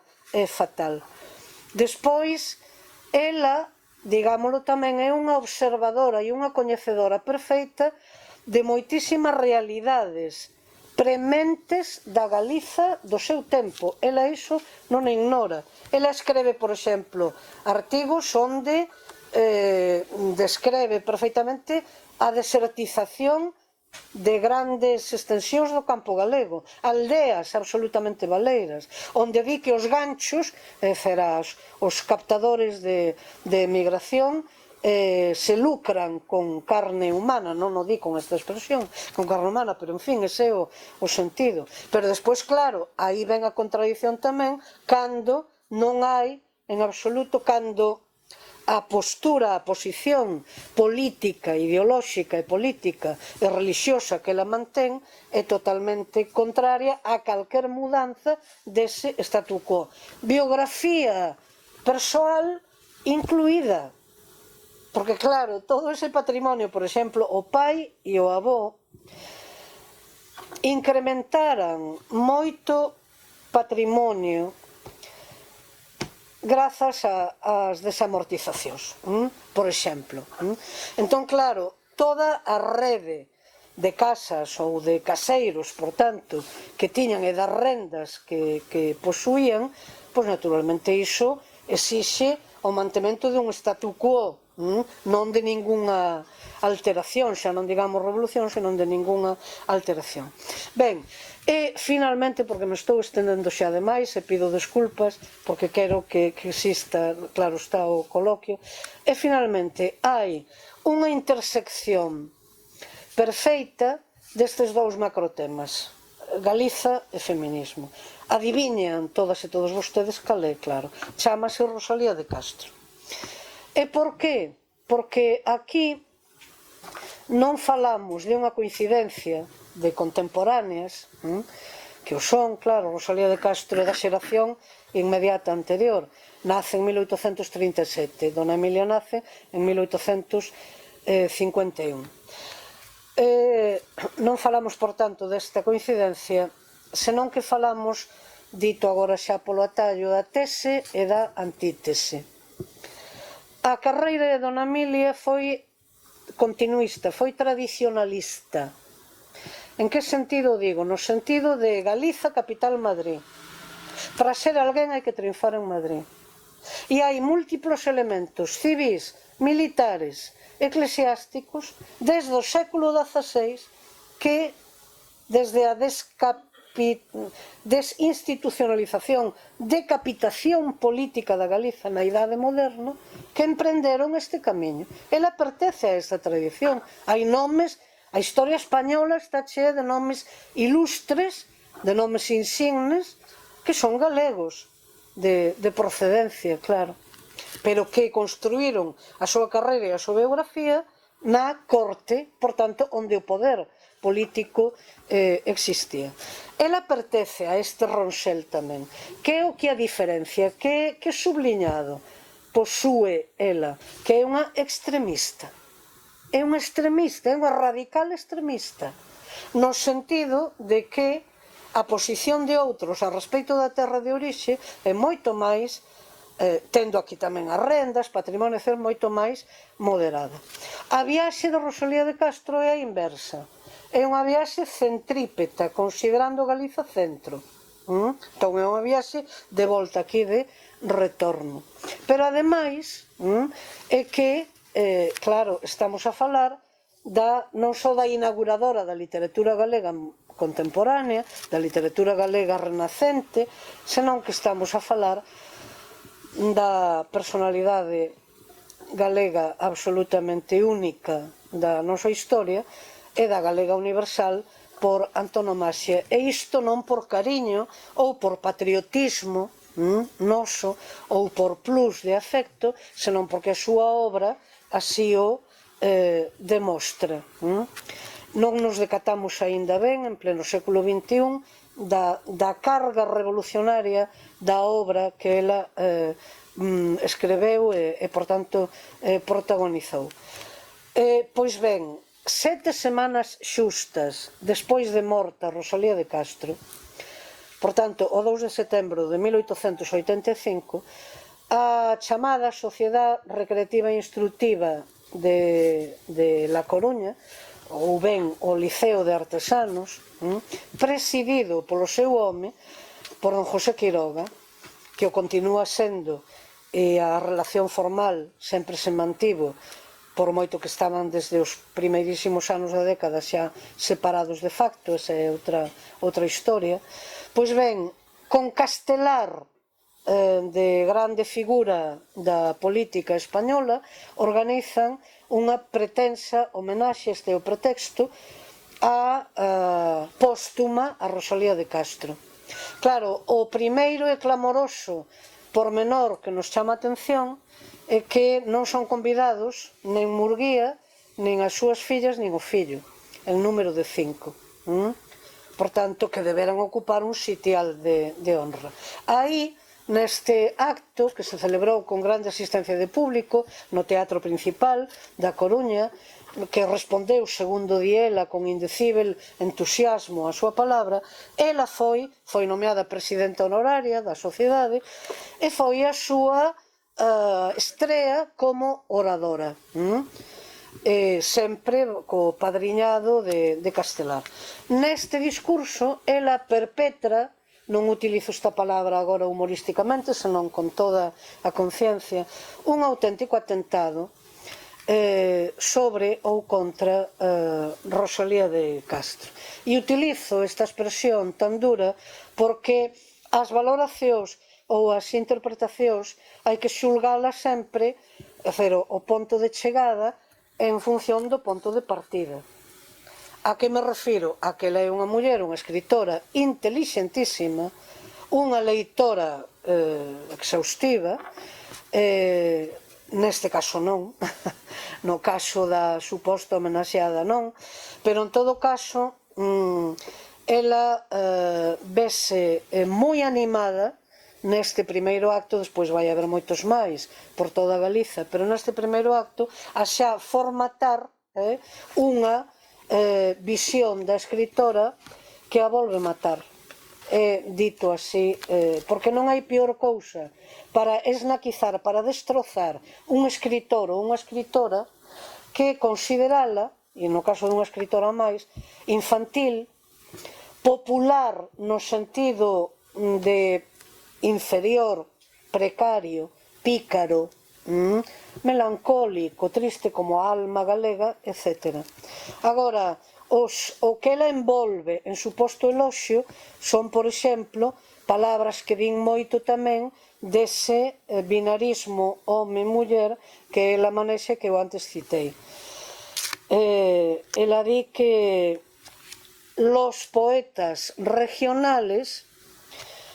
fatal. Despois, ela, digámoslo tamén, é unha observadora e unha coñecedora perfeita de moitísimas realidades prementes da Galiza do seu tempo. Ela iso non ignora. Ela escreve, por exemplo, artigos onde describe perfeitamente a desertización de grandes extensións do campo galego, aldeas absolutamente baleiras, onde di que os ganchos, os captadores de emigración, se lucran con carne humana, non o di con esta expresión, con carne humana, pero en fin, ese é o sentido. Pero despois, claro, aí ven a contradición tamén, cando non hai, en absoluto, cando a postura, a posición política, ideolóxica e política e religiosa que ela mantén é totalmente contraria a calquer mudanza dese statu quo. Biografía persoal incluída, porque claro, todo ese patrimonio, por exemplo, o pai e o avó incrementaran moito patrimonio grazas ás desamortizacións, por exemplo. Entón, claro, toda a rede de casas ou de caseiros, por tanto, que tiñan e das rendas que posuían, pois naturalmente iso exixe o mantemento dun statu quo, non de ningunha alteración, xa non digamos revolución, senón de ningunha alteración. Ben, e finalmente, porque me estou estendendo xa demais e pido desculpas porque quero que exista, claro está, o coloquio, e finalmente hai unha intersección perfeita destes dous macrotemas, Galiza e feminismo. Adiviñan todas e todos vostedes cal é, claro, chámase Rosalía de Castro. E por qué? Porque aquí non falamos de unha coincidencia de contemporáneas, que o son, claro, Rosalía de Castro é da xeración inmediata anterior, nace en 1837, Dona Emilia nace en 1851. Non falamos, por tanto, desta coincidencia, senón que falamos, dito agora xa polo atallo, da tese e da antítese. A carreira de Dona Emilia foi continuista, foi tradicionalista. En que sentido digo? No sentido de Galiza, capital Madrid. Para ser alguén hai que triunfar en Madrid. E hai múltiplos elementos civís, militares, eclesiásticos, desde o século XVI, que desde a desinstitucionalización, decapitación política da Galiza na idade moderna, que emprenderon este camiño. Ela pertence a esta tradición. Hai nomes, a historia española está chea de nomes ilustres, de nomes insignes, que son galegos, de procedencia, claro, pero que construíron a súa carreira e a súa biografía na corte, por tanto, onde o poder político existía. Ela pertence a este ronxel tamén. Que é o que a diferencia? Que subliñado posúe ela? Que é unha extremista. é unha extremista, é unha radical extremista, no sentido de que a posición de outros a respecto da terra de orixe é moito máis, tendo aquí tamén as rendas, patrimonio, é moito máis moderada. A viaxe de Rosalía de Castro é a inversa, é unha viaxe centrípeta, considerando Galiza centro. Entón é unha viaxe de volta aquí de retorno. Pero ademais é que, claro, estamos a falar non só da inauguradora da literatura galega contemporánea, da literatura galega renacente, senón que estamos a falar da personalidade galega absolutamente única da nosa historia e da galega universal por antonomasia. E isto non por cariño ou por patriotismo noso ou por plus de afecto, senón porque a súa obra así o demostra. Non nos decatamos aínda ben, en pleno século XXI, da carga revolucionaria da obra que ela escreveu e, por tanto, protagonizou. Pois ben, 7 semanas xustas despois de morta Rosalía de Castro, por tanto, o 2 de setembro de 1885, a chamada Sociedade Recreativa e Instructiva de La Coruña, ou ben o Liceo de Artesanos, presidido polo seu home, por don José Quiroga, que o continúa sendo, e a relación formal sempre se mantivo, por moito que estaban desde os primeirísimos anos da década xa separados de facto, esa é outra historia. Pois ben, con Castelar, de grande figura da política española, organizan unha pretensa homenaxe, este é o pretexto, a póstuma a Rosalía de Castro. Claro, o primeiro e clamoroso pormenor que nos chama a atención é que non son convidados nen Murguía, nen as súas fillas, nen o fillo, en número de 5. Por tanto, que deberan ocupar un sitial de honra. Aí, neste acto, que se celebrou con grande asistencia de público, no Teatro Principal da Coruña, que respondeu, segundo di ela, con indecíbel entusiasmo a súa palabra, ela foi nomeada presidenta honoraria da sociedade e foi a súa estrea como oradora, sempre co padriñado de Castelar. Neste discurso, ela perpetra, non utilizo esta palabra agora humorísticamente, senón con toda a conciencia, un auténtico atentado sobre ou contra Rosalía de Castro. E utilizo esta expresión tan dura porque as valoracións ou as interpretacións hai que xulgalas sempre, o ponto de chegada en función do ponto de partida. A que me refiro? A que ela é unha muller, unha escritora intelixentísima, unha leitora exhaustiva, neste caso non, no caso da suposta homenaxeada non, pero en todo caso ela vese moi animada neste primeiro acto, despois vai haber moitos máis por toda Galiza, pero neste primeiro acto a xa formatar unha visión da escritora que a volve matar. É dito así, porque non hai pior cousa para esnaquizar, para destrozar un escritor ou unha escritora que considerala, e no caso dunha escritora máis, infantil, popular no sentido de inferior, precario, pícaro, melancólico, triste como a alma galega, etc. Agora, o que ela envolve en suposto eloxio son, por exemplo, palabras que din moito tamén dese binarismo home-muller que ela manexa, que eu antes citei. Ela di que los poetas regionales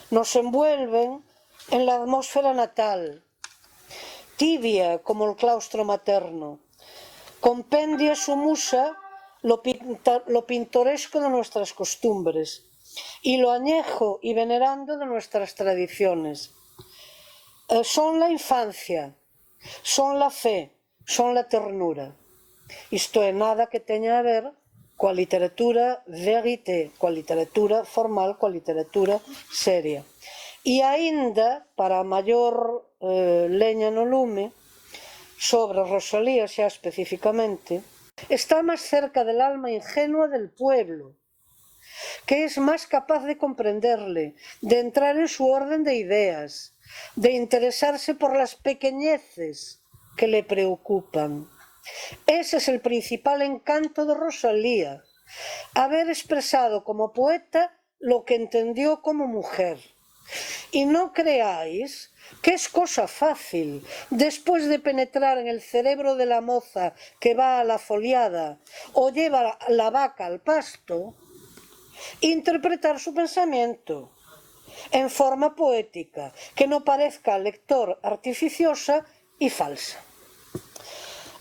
nos envuelven en la atmósfera natal, tibia como el claustro materno, compendia su musa lo pintoresco de nuestras costumbres y lo añejo y venerando de nuestras tradiciones. Son la infancia, son la fe, son la ternura. Isto é, nada que teña a ver coa literatura verité, coa literatura formal, coa literatura seria. E aínda, para a maior leña no lume, sobre Rosalía xa especificamente, está máis cerca del alma ingenua del pueblo, que es más capaz de comprenderle, de entrar en su orden de ideas, de interesarse por las pequeñeces que le preocupan. Ese es el principal encanto de Rosalía, haber expresado como poeta lo que entendió como mujer. Y no creáis que es cosa fácil, después de penetrar en el cerebro de la moza que va a la foliada o lleva la vaca al pasto, interpretar su pensamiento en forma poética, que no parezca al lector artificiosa y falsa.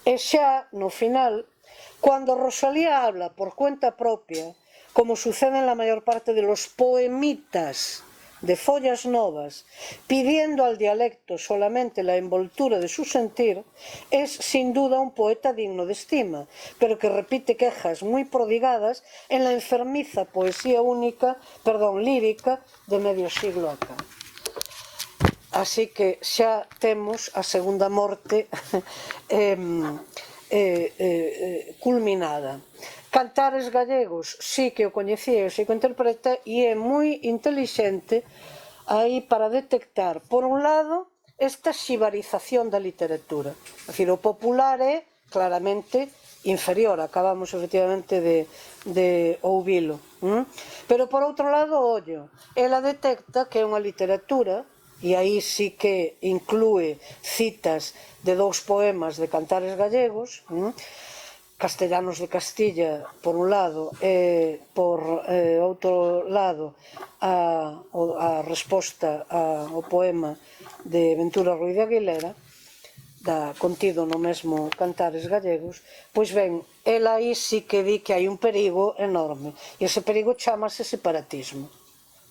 E xa, no final, cuando Rosalía habla por cuenta propia, como sucede en la mayor parte de los poemitas de Follas Novas, pidiendo al dialecto solamente la envoltura de su sentir, es sin duda un poeta digno de estima, pero que repite quejas muy prodigadas en la enfermiza poesía lírica de medio siglo acá. Así que xa temos a segunda morte culminada. Cantares Gallegos sí que o coñecía, sí que o interpreta, e é moi intelixente aí para detectar, por un lado, esta xibarización da literatura. É dicir, o popular é claramente inferior, acabamos efectivamente de ouvilo. Pero por outro lado, ollo, ela detecta que é unha literatura, e aí sí que inclúe citas de dous poemas de Cantares Gallegos, Castellanos de Castilla, por un lado, e por outro lado a resposta ao poema de Ventura Ruiz de Aguilera, contido no mesmo Cantares Gallegos, pois ben, ela aí sí que di que hai un perigo enorme, e ese perigo chamase separatismo.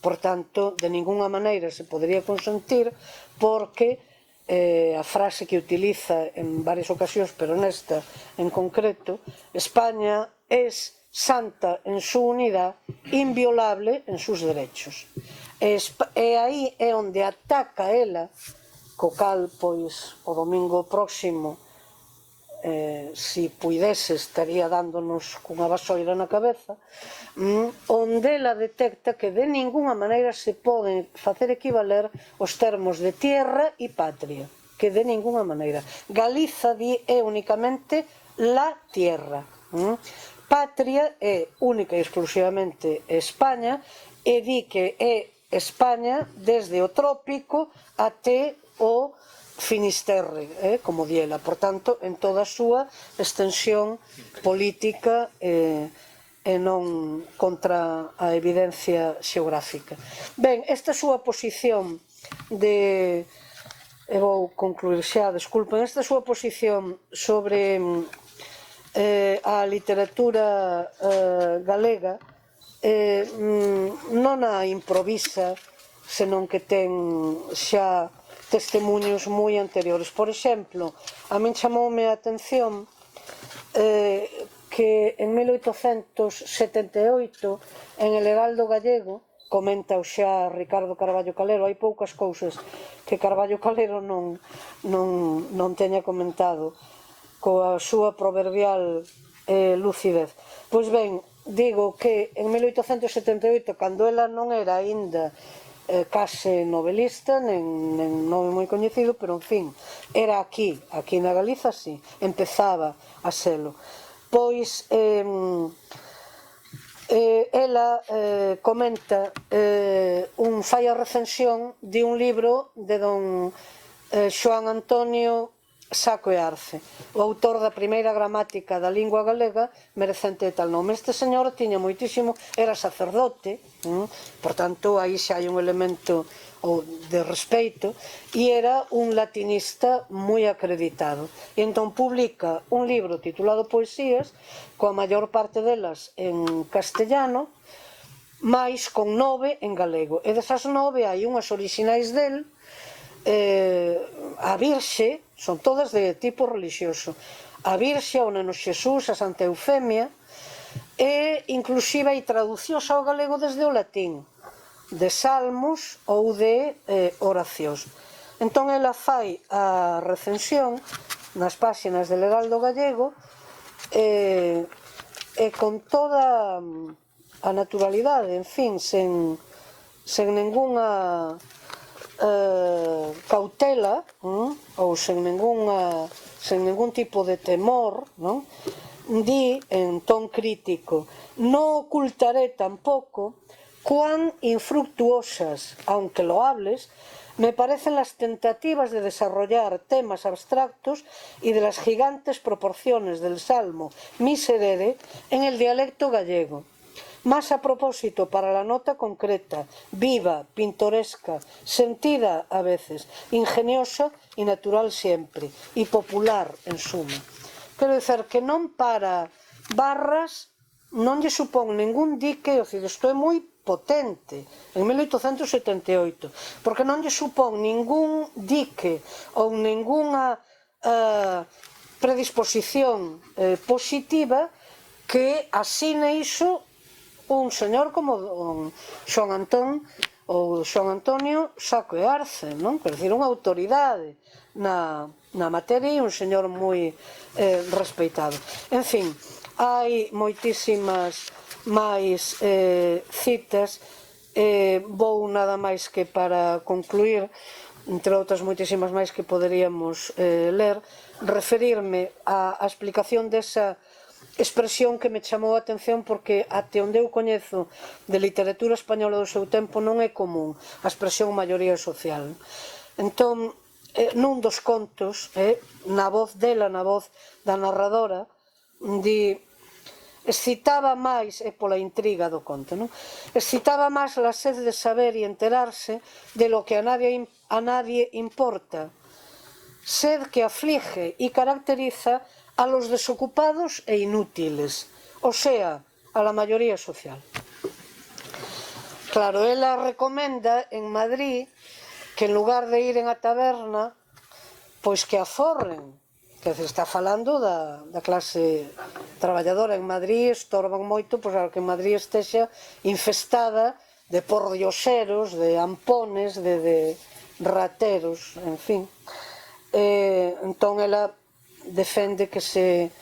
Por tanto, de ninguna maneira se podería consentir, porque a frase que utiliza en varias ocasións, pero nesta en concreto, España es santa en su unidad, inviolable en sus derechos. E aí é onde ataca ela, co cal, pois, o domingo próximo, si puidese, estaría dándonos cunha vasoira na cabeza, onde ela detecta que de ninguna maneira se poden facer equivaler os termos de tierra e patria, que de ninguna maneira. Galiza é únicamente la tierra, patria é única e exclusivamente España, e di que é España desde o trópico até o Finisterre, como diela, por tanto, en toda a súa extensión política e non contra a evidencia xeográfica. Ben, esta súa posición de... e vou concluir xa, desculpen, esta súa posición sobre a literatura galega non a improvisa, senón que ten xa testemunhos moi anteriores. Por exemplo, a min chamoume a atención que en 1878 en El Heraldo Gallego, comenta o xa Ricardo Carballo Calero, hai poucas cousas que Carballo Calero non teña comentado coa súa proverbial lucidez. Pois ben, digo que en 1878, cando ela non era aínda case novelista, nen nome moi coñecido, pero en fin, era aquí na Galiza, sí, empezaba a selo. Pois ela comenta, fai a recensión de un libro de don Xoán Antonio Saco e Arce, o autor da primeira gramática da lingua galega, merecente de tal nome. Este señor tiña moitísimo, era sacerdote, por tanto, aí xa hai un elemento de respeito, e era un latinista moi acreditado. E entón publica un libro titulado Poesías, coa maior parte delas en castellano, máis con 9 en galego. E desas 9 hai unhas orixinais del, a Virxe, son todas de tipo religioso. a Virxe, ao Neno Xesús, a Santa Eufemia, e inclusive hai traducións ao galego desde o latín, de salmos ou de oracións. Entón ela fai a recensión nas páxinas de Legal do Gallego e con toda a naturalidade, en fin, sen ningunha cautela ou sen ningún tipo de temor, non? Di en ton crítico: no ocultaré tampouco cuán infructuosas, aunque loables, me parecen las tentativas de desarrollar temas abstractos y de las gigantes proporciones del Salmo Miserere en el dialecto gallego. Más a propósito para la nota concreta, viva, pintoresca, sentida a veces, ingeniosa y natural siempre, y popular en suma. Quero dizer que non para Barras non lle supón ningún dique, isto é moi potente, en 1878, porque non lle supón ningún dique ou ninguna predisposición positiva que asine iso un señor como Xoán Antón ou Xoán Antonio Saco e Arce, non? Quer dizer, unha autoridade na materia e un señor moi respeitado. En fin, hai moitísimas máis citas, vou nada máis que para concluir, entre outras moitísimas máis que poderíamos ler, referirme á explicación desa expresión que me chamou a atención, porque até onde eu coñezo de literatura española do seu tempo non é común a expresión maioría social. Entón, nun dos contos, na voz dela, na voz da narradora, di: excitaba máis, é pola intriga do conto, non? Excitaba máis la sed de saber e enterarse de lo que a nadie importa, sed que aflige e caracteriza a los desocupados e inútiles, o sea, a la mayoría social. Claro, ela recomenda en Madrid que en lugar de ir a taberna, pois que aforren, que se está falando da clase traballadora. En Madrid estorban moito, pois que en Madrid estexa infestada de pordioseros, de ampones, de rateros, en fin. Entón ela defende que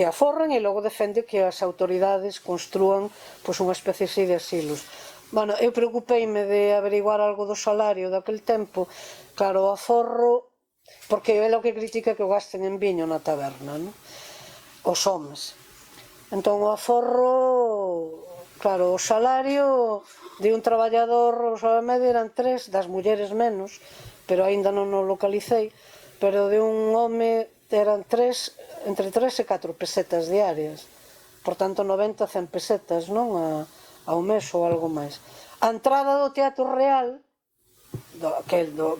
aforren e logo defende que as autoridades construan unha especie de asilos. Bueno, eu preocupeime de averiguar algo do salario daquel tempo. Claro, o aforro, porque é o que critica que o gasten en viño na taberna, non? Os homes. Entón o aforro, claro, o salario de un traballador, o salario medio eran 3, das mulleres menos, pero aínda non o localicei, pero de un home eran entre 3 e 4 pesetas diarias, por tanto 90 a 100 pesetas, non? Ao mes ou algo máis. A entrada do Teatro Real,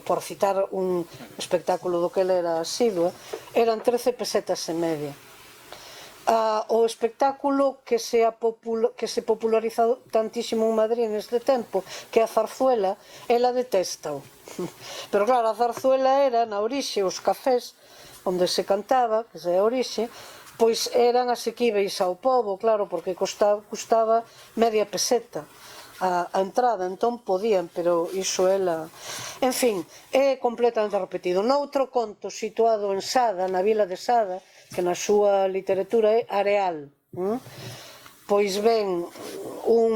por citar un espectáculo do que ele era asidua, eran 13 pesetas e media. O espectáculo que se popularizou tantísimo en Madrid neste tempo, que é a zarzuela, ela detesta-o. Pero claro, a zarzuela era na orixe, os cafés onde se cantaba, que é a orixe, pois eran asequíveis ao pobo, claro, porque custaba media peseta a entrada, entón podían, pero iso ela... En fin, é completamente repetido. Noutro conto situado en Sada, na vila de Sada, que na súa literatura é Areal, pois ven un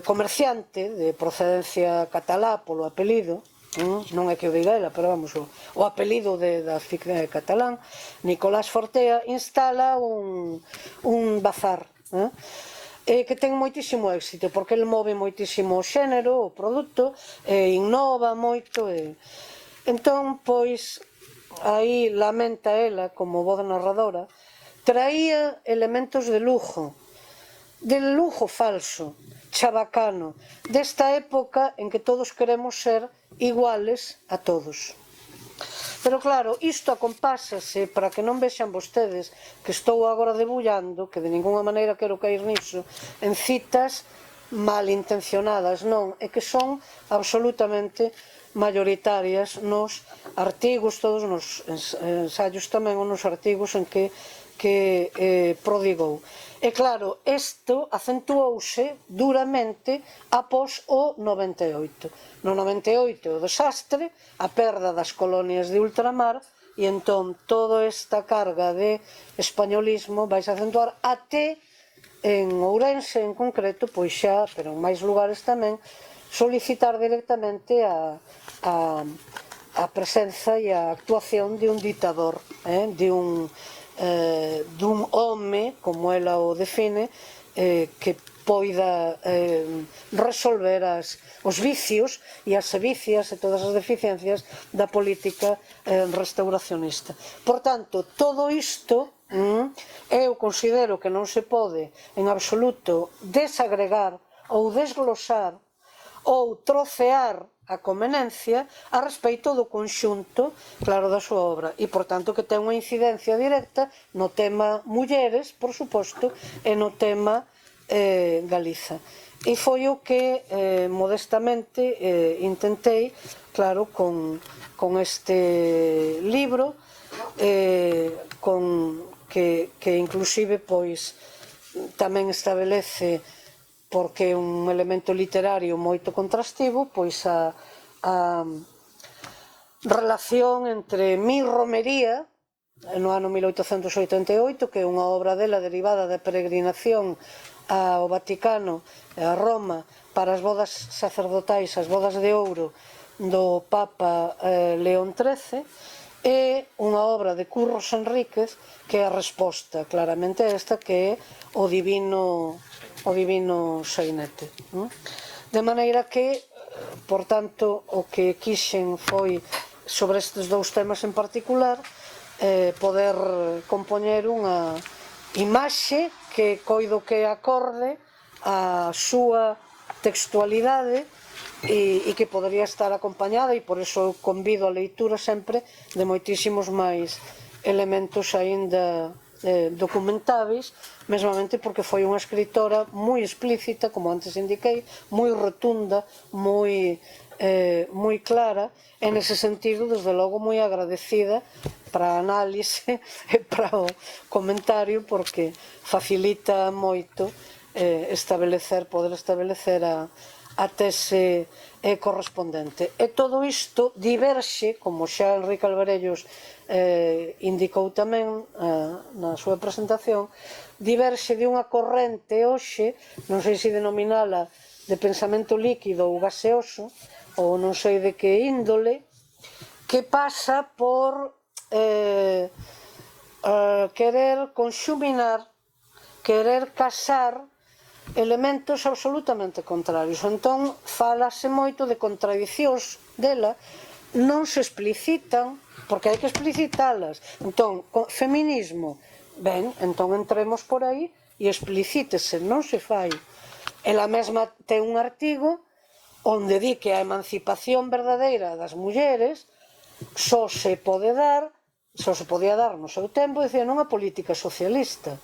comerciante de procedencia catalá polo apelido, non é que o diga ela, pero vamos, o apelido da ficción catalán, Nicolás Fortea, instala un bazar, que ten moitísimo éxito, porque ele move moitísimo o xénero, o produto, innova moito. Entón, pois, aí lamenta ela, como voz narradora, traía elementos de lujo falso, chabacano, desta época en que todos queremos ser iguales a todos. Pero claro, isto acompásase, para que non vexan vostedes que estou agora debullando, que de ninguna maneira quero caer niso, en citas malintencionadas, non, é que son absolutamente maioritarias nos artigos, todos nos ensaios tamén, ou nos artigos en que prodigou. E claro, isto acentuouse duramente após o 98. No 98 o desastre, a perda das colonias de ultramar, e entón toda esta carga de españolismo vai se acentuar até en Ourense en concreto, pois xa, pero en máis lugares tamén, solicitar directamente a presenza e a actuación de un ditador, dun home, como ela o define, que poida resolver os vicios e as sevicias e todas as deficiencias da política restauracionista. Por tanto, todo isto eu considero que non se pode en absoluto desagregar ou desglosar ou trocear a conveniencia a respeito do conxunto, claro, da súa obra, e, por tanto, que ten unha incidencia directa no tema mulleres, por suposto, e no tema Galiza. E foi o que, modestamente, intentei, claro, con este libro, que inclusive, pois, tamén estabelece, porque é un elemento literario moito contrastivo, pois a relación entre Mi Romería, no ano 1888, que é unha obra dela derivada da peregrinación ao Vaticano, a Roma, para as bodas sacerdotais, as bodas de ouro do Papa León XIII, é unha obra de Curros Enríquez, que é a resposta claramente a esta, que é o Divino Sainete. De maneira que, por tanto, o que quixen foi, sobre estes dous temas en particular, poder compoñer unha imaxe que coido que acorde á súa textualidade e que podería estar acompañada, e por iso convido a leitura sempre de moitísimos máis elementos aínda documentáveis, mesmamente porque foi unha escritora moi explícita, como antes indiquei, moi rotunda, moi clara, e nese sentido, desde logo, moi agradecida para a análise e para o comentario, porque facilita moito poder estabelecer a tese correspondente. E todo isto diverxe, como xa Enrique Alvarellos indicou tamén na súa presentación, diverxe de unha corrente hoxe, non sei se denominala de pensamento líquido ou gaseoso, ou non sei de que índole, que pasa por querer conxuminar, querer casar elementos absolutamente contrarios. Entón, falase moito de contradicións dela, non se explicitan, porque hai que explicitalas. Entón, feminismo, ben, entón entremos por aí e explicítese, non se fai. Ela mesma ten un artigo onde di que a emancipación verdadeira das mulleres só se podía dar no seu tempo, dicía, nunha política socialista,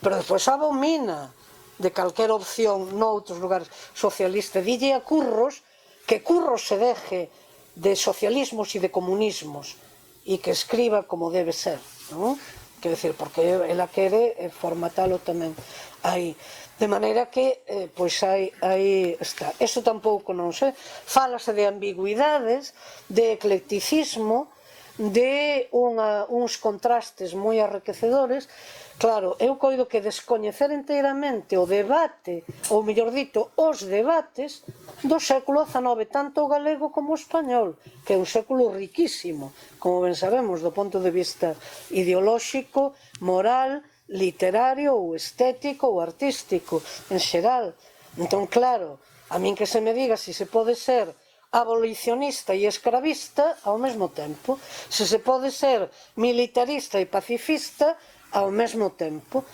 pero despois abomina de calquera opción noutros lugares socialista. Dille a Curros que Curros se deje de socialismos e de comunismos e que escriba como debe ser, non? Quero dicir, porque ela quere formatalo tamén aí. De maneira que, pois aí está. Eso tampouco non sei. Fálase de ambigüidades, de eclecticismo, de uns contrastes moi enriquecedores. Claro, eu coido que descoñecer inteiramente o debate, ou mellor dito, os debates do século XIX, tanto o galego como o español, que é un século riquísimo, como ben sabemos, do ponto de vista ideolóxico, moral, literario ou estético ou artístico, en xeral. Entón, claro, a min que se me diga se se pode ser abolicionista e escravista ao mesmo tempo, se se pode ser militarista e pacifista ao mesmo tempo,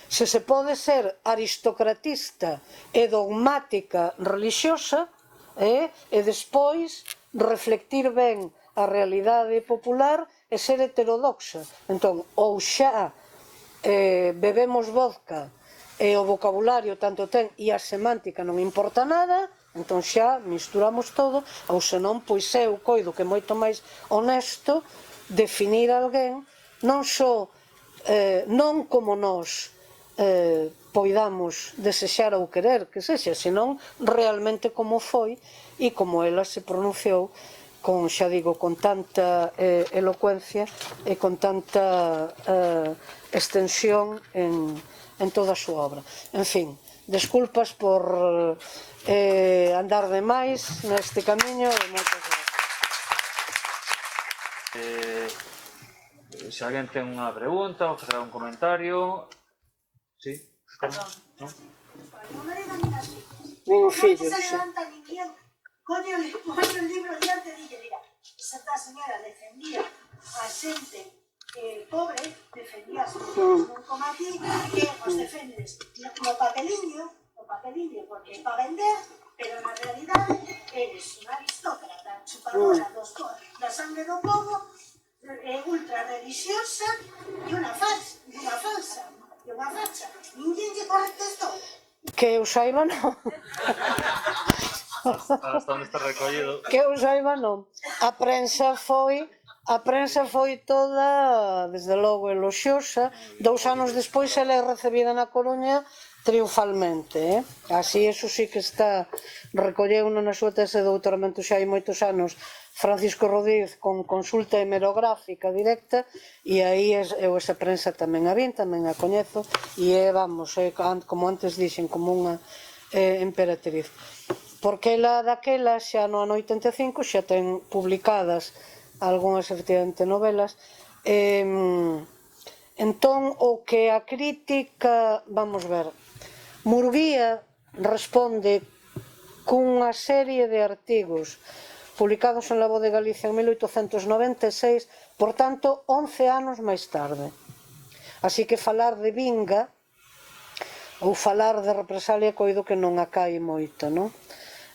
se se pode ser aristocratista e dogmática religiosa e despois reflectir ben a realidade popular e ser heterodoxa. Entón, ou xa bebemos vodka e o vocabulario tanto ten e a semántica non importa nada, entón xa misturamos todo, ou senón, pois eu coido que é moito máis honesto definir alguén non só non como nós poidamos desexar ou querer que sexa, senón realmente como foi e como ela se pronunciou con, xa digo, con tanta elocuencia e con tanta extensión en toda a súa obra. En fin, desculpas por andar demais neste camiño e moitas gracias.
Se alguén ten unha pregunta ou facer un comentario... Sí? ¿No?
Meu fillo,
Se levanta ninguén, coño el libro diante e dille, mira, esta señora defendía a xente pobre, defendía as mujeres, non como aquí, que os defendes no papeliño, porque é para vender, pero na realidade eres unha aristócrata, chupadora da sangre do povo, ultra religiosa e unha falsa. Ninguén lle contestou.
que eu saiba non.
Hasta onde está recollido.
Que eu saiba non. A prensa foi toda, desde logo, eloxiosa. 2 anos despois ela é recibida na Coruña triunfalmente. Así, eso sí que está, recolleuno na súa tese de doutoramento xa hai moitos anos, Francisco Rodríguez, con consulta hemerográfica directa, e aí eu esa prensa tamén a vin, tamén a coñezo, e é, vamos, como antes dixen, como unha emperatriz. Porque ela daquela, xa no ano 85, xa ten publicadas algunhas, efectivamente, novelas. Entón, o que a crítica, vamos ver, Murguía responde cunha serie de artigos publicados en La Voz de Galicia en 1896, por tanto, 11 anos máis tarde. Así que falar de vinga ou falar de represalia coido que non acai moito, non?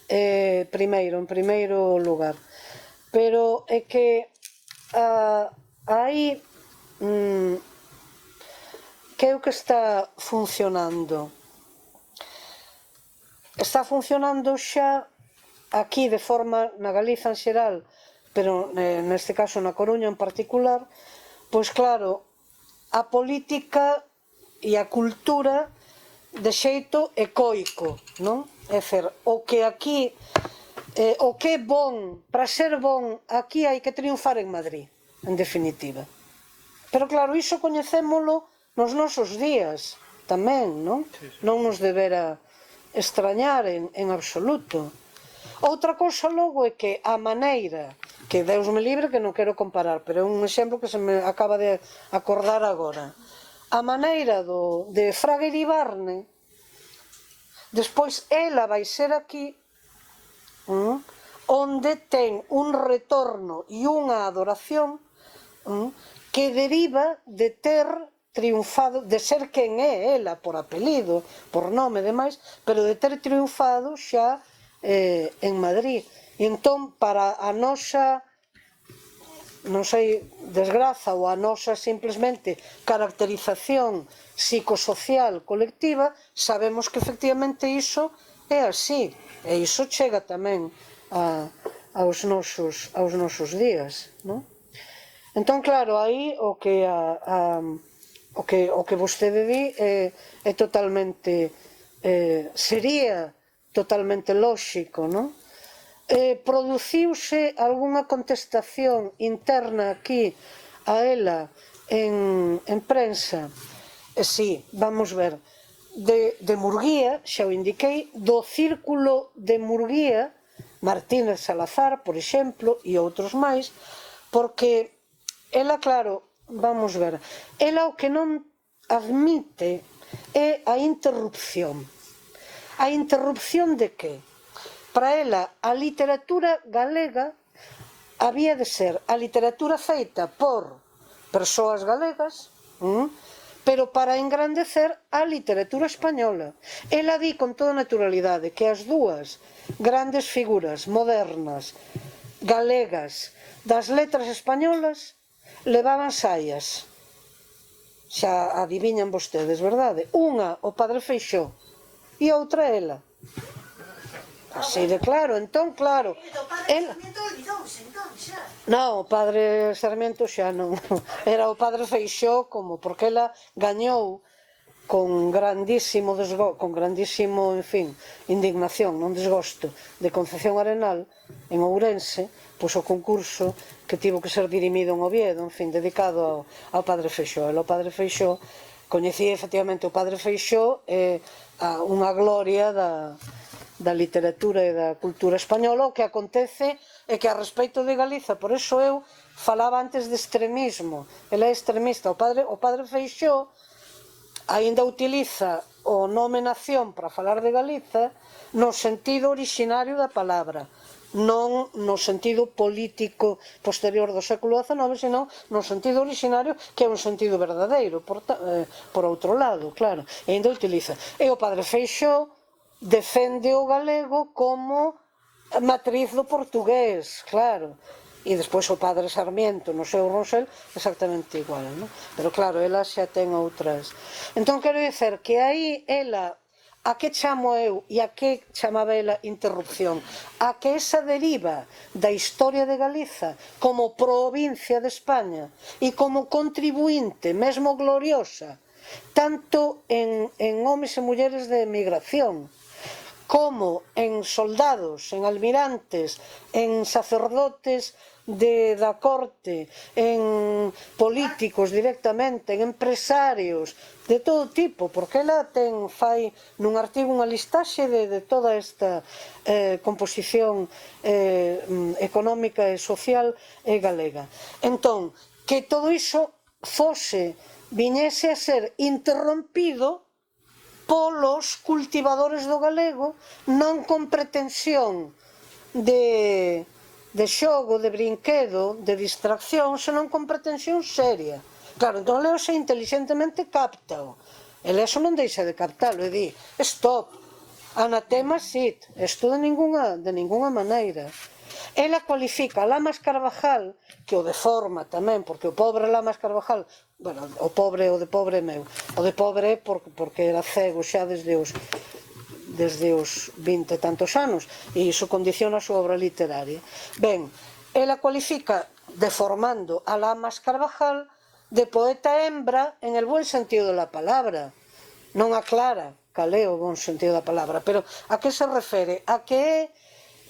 En primeiro lugar. Pero é que aí que é o que está funcionando? Está funcionando xa aquí de forma na Galiza en xeral, pero neste caso na Coruña en particular, pois claro, a política e a cultura de xeito ecoico, non? É dicir, o que aquí, o que é bon, para ser bon, aquí hai que triunfar en Madrid, en definitiva. Pero claro, iso coñecémolo nos nosos días tamén, non? Non nos debera extrañar en absoluto. Outra cousa logo é que a maneira, que Deus me libre que non quero comparar, pero é un exemplo que se me acaba de acordar agora, a maneira de Fraga Iribarne, despois ela vai ser aquí onde ten un retorno e unha adoración que deriva de ter triunfado, de ser quen é ela por apelido, por nome e demais, pero de ter triunfado xa en Madrid. E entón, para a nosa, non sei, desgraza ou a nosa simplemente caracterización psicosocial colectiva, sabemos que efectivamente iso é así, e iso chega tamén aos nosos días, non? Entón, claro, aí o que vostede di é totalmente, sería totalmente lóxico, non? Produciuse algunha contestación interna aquí a ela en prensa, si, vamos ver, de Murguía, xa o indiquei, do círculo de Murguía, Martínez Salazar, por exemplo, e outros máis, porque ela, claro, vamos ver, ela o que non admite é a interrupción. A interrupción de que? Para ela, a literatura galega había de ser a literatura feita por persoas galegas, pero para engrandecer a literatura española. Ela di con toda naturalidade que as dúas grandes figuras modernas galegas das letras españolas levaban saias. Xa adiviñan vostedes, verdade? Unha, o Padre Feixóo, e outra ela. así de claro, entón, claro.
E do padre Sarmiento olvidouse, entón, xa.
Non, o padre Sarmiento xa non. Era o padre Feixóo como, porque ela gañou con grandísimo en fin, indignación, non desgosto, de Concepción Arenal, en Ourense, pois o concurso que tivo que ser dirimido en Oviedo, en fin, dedicado ao padre Feixóo. E o padre Feixóo, coñecía efectivamente o padre Feixóo, unha gloria da literatura e da cultura española. O que acontece é que a respecto de Galiza, por iso eu falaba antes de extremismo, ele é extremista. O padre Feixóo aínda utiliza o nome nación para falar de Galiza no sentido orixinario da palabra, non no sentido político posterior do século XIX, senón no sentido orixinario, que é un sentido verdadeiro, por outro lado, claro, e aínda utiliza. E o padre Feixóo defende o galego como matriz do portugués, claro. E despois o padre Sarmiento no seu Rosel exactamente igual, non? Pero claro, ela xa ten outras. Entón quero dizer que aí ela, a que chamo eu e a que chamaba ela interrupción, a que esa deriva da historia de Galiza como provincia de España e como contribuinte, mesmo gloriosa, tanto en homes e mulleres de emigración, como en soldados, en almirantes, en sacerdotes da corte, en políticos directamente, en empresarios de todo tipo, porque ela fai nun artigo unha listaxe de toda esta composición económica e social galega. Entón, que todo iso viñese a ser interrompido polos cultivadores do galego, non con pretensión de xogo, de brinquedo, de distracción, senón con pretensión seria. Claro, entón Leo se inteligentemente captao. E Leo non deixa de captalo e di, stop, anatema sit, isto de ninguna maneira. Ela cualifica a Lamas Carvajal, que o deforma tamén, porque o pobre Lamas Carvajal, bueno, o de pobre meu, o de pobre é porque era cego xa desde os 20 e tantos anos, e iso condiciona a súa obra literaria. Ben, ela cualifica, deformando a Lamas Carvajal, de poeta hembra en el buen sentido de la palabra. Non aclara cal é o bon sentido da palabra, pero a que se refere? A que é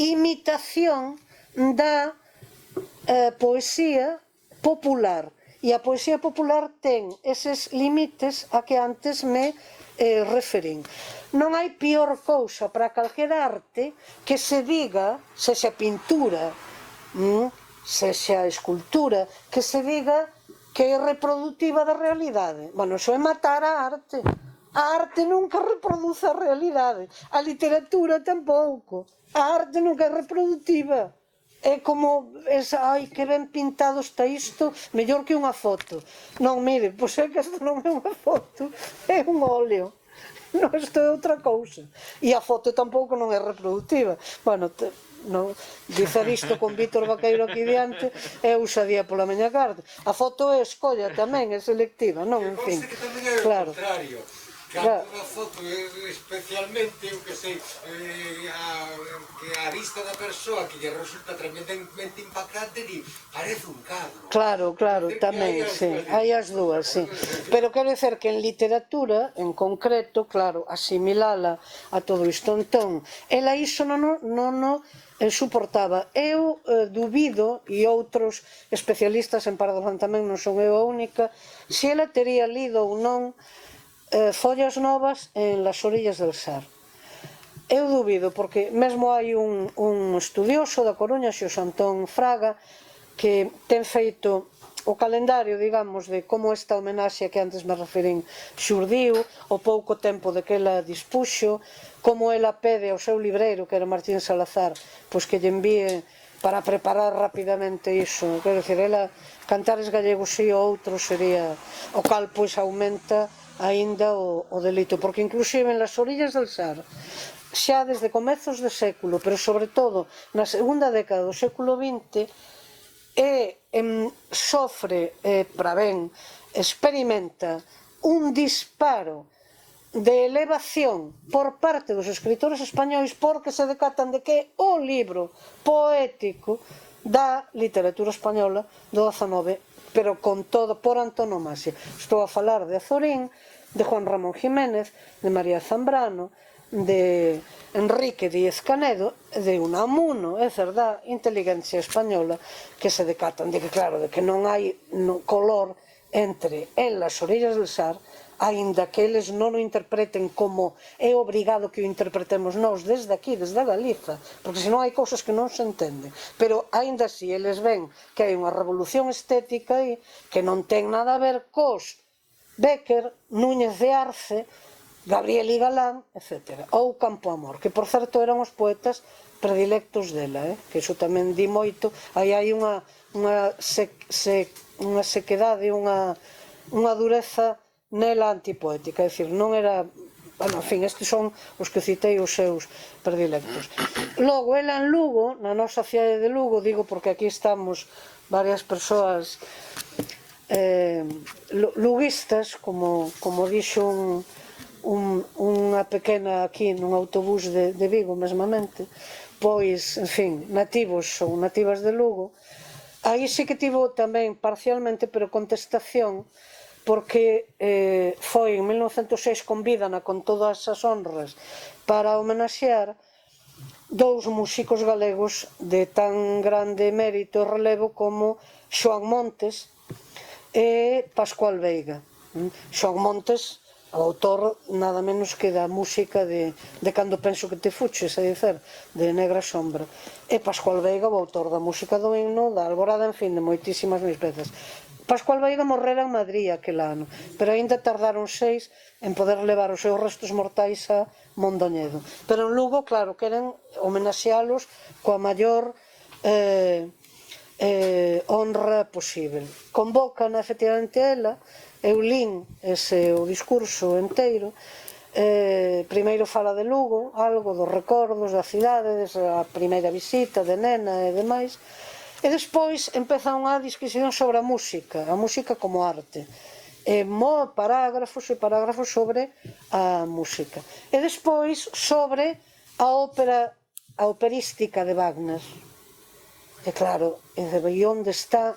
imitación da poesía popular, e a poesía popular ten eses límites a que antes me referín. Non hai pior cousa para calquera arte que se diga, sexa pintura, sexa escultura, que se diga que é reproductiva da realidade. Bueno, iso é matar a arte. A arte nunca reproduce a realidade, a literatura tampouco. A arte nunca é reproductiva. É como, ai, que ben pintado está isto, mellor que unha foto. Non, mire, pois é que isto non é unha foto, é un óleo. Non, isto é outra cousa. E a foto tampouco non é reproductiva. Bueno, dicer isto con Vítor Vaqueiro aquí diante é ousadía pola miña carta. A foto é escolla tamén, é selectiva, non? En fin, claro.
Cando unha foto, especialmente, eu que sei, que a vista da persoa que lle resulta tremendamente impactante, parece un cadro.
Claro, tamén, sí, hai as dúas, sí. Pero quero dizer que en literatura, en concreto, claro, asimilala a todo isto. Entón, ela iso non suportaba. Eu dubido, e outros especialistas en Pardo Bazán tamén, non son eu a única, se ela tería lido ou non Follas Novas en Las Orillas del Sar. Eu dubido, porque mesmo hai un estudioso da Coruña, Xosé Antón Fraga, que ten feito o calendario, digamos, de como esta homenaxe que antes me referín xurdiu, o pouco tempo de que ela dispuxo, como ela pede ao seu libreiro, que era Martín Salazar, pois que lle envíe para preparar rapidamente iso. Quero dicir, ela, Cantares Gallegos e o outro sería, o cal pois aumenta aínda o delito, porque inclusive en Las Orillas del Sar, xa desde comezos de século, pero sobre todo na segunda década do século XX, sofre, para ben, experimenta un disparo de elevación por parte dos escritores españois, porque se decatan de que é o libro poético da literatura española do XIX, pero con todo por antonomasia. Estou a falar de Azorín, de Juan Ramón Jiménez, de María Zambrano, de Enrique Díez Canedo, de Unamuno, é dizer, da inteligencia española, que se decatan de que, claro, de que non hai color entre elas Orillas del Sar, aínda que eles non o interpreten como é obrigado que o interpretemos nós desde aquí, desde a Galiza, porque senón hai cousas que non se entenden, pero aínda así eles ven que hai unha revolución estética aí que non ten nada a ver cos Bécquer, Núñez de Arce, Gabriel y Galán, etc. Ou Campoamor, que por certo eran os poetas predilectos dela, que iso tamén di moito. Aí hai unha sequedade, unha dureza nela antipoética, é dicir, non era... Bueno, en fin, estes son os que citei os seus predilectos. Logo, ela en Lugo, na nosa cidade de Lugo, digo porque aquí estamos varias persoas luguistas, como dixo unha pequena aquí nun autobús de Vigo mesmamente, pois, en fin, nativos ou nativas de Lugo. Aí sí que tivo tamén parcialmente, pero contestación, porque foi en 1906 convídana con todas as honras para homenaxear dous músicos galegos de tan grande mérito e relevo como Xoán Montes e Pascual Veiga. Xoán Montes, o autor nada menos que da música de Cando penso que te fuches, é dicer, de Negra Sombra, e Pascual Veiga, o autor da música do himno, da Alborada, en fin, de moitísimas máis pezas. Pascual Veiga morrera en Madrid aquel ano, pero aínda tardaron 6 en poder levar os seus restos mortais a Mondoñedo. Pero en Lugo, claro, queren homenaxealos coa maior honra posible. Convocan efectivamente ela, eu lín o discurso enteiro, primeiro fala de Lugo, algo dos recordos da cidade, a primeira visita de nena e demais, e despois empeza unha discusión sobre a música como arte, e parágrafos e parágrafos sobre a música, e despois sobre a operística de Wagner. E claro, e onde está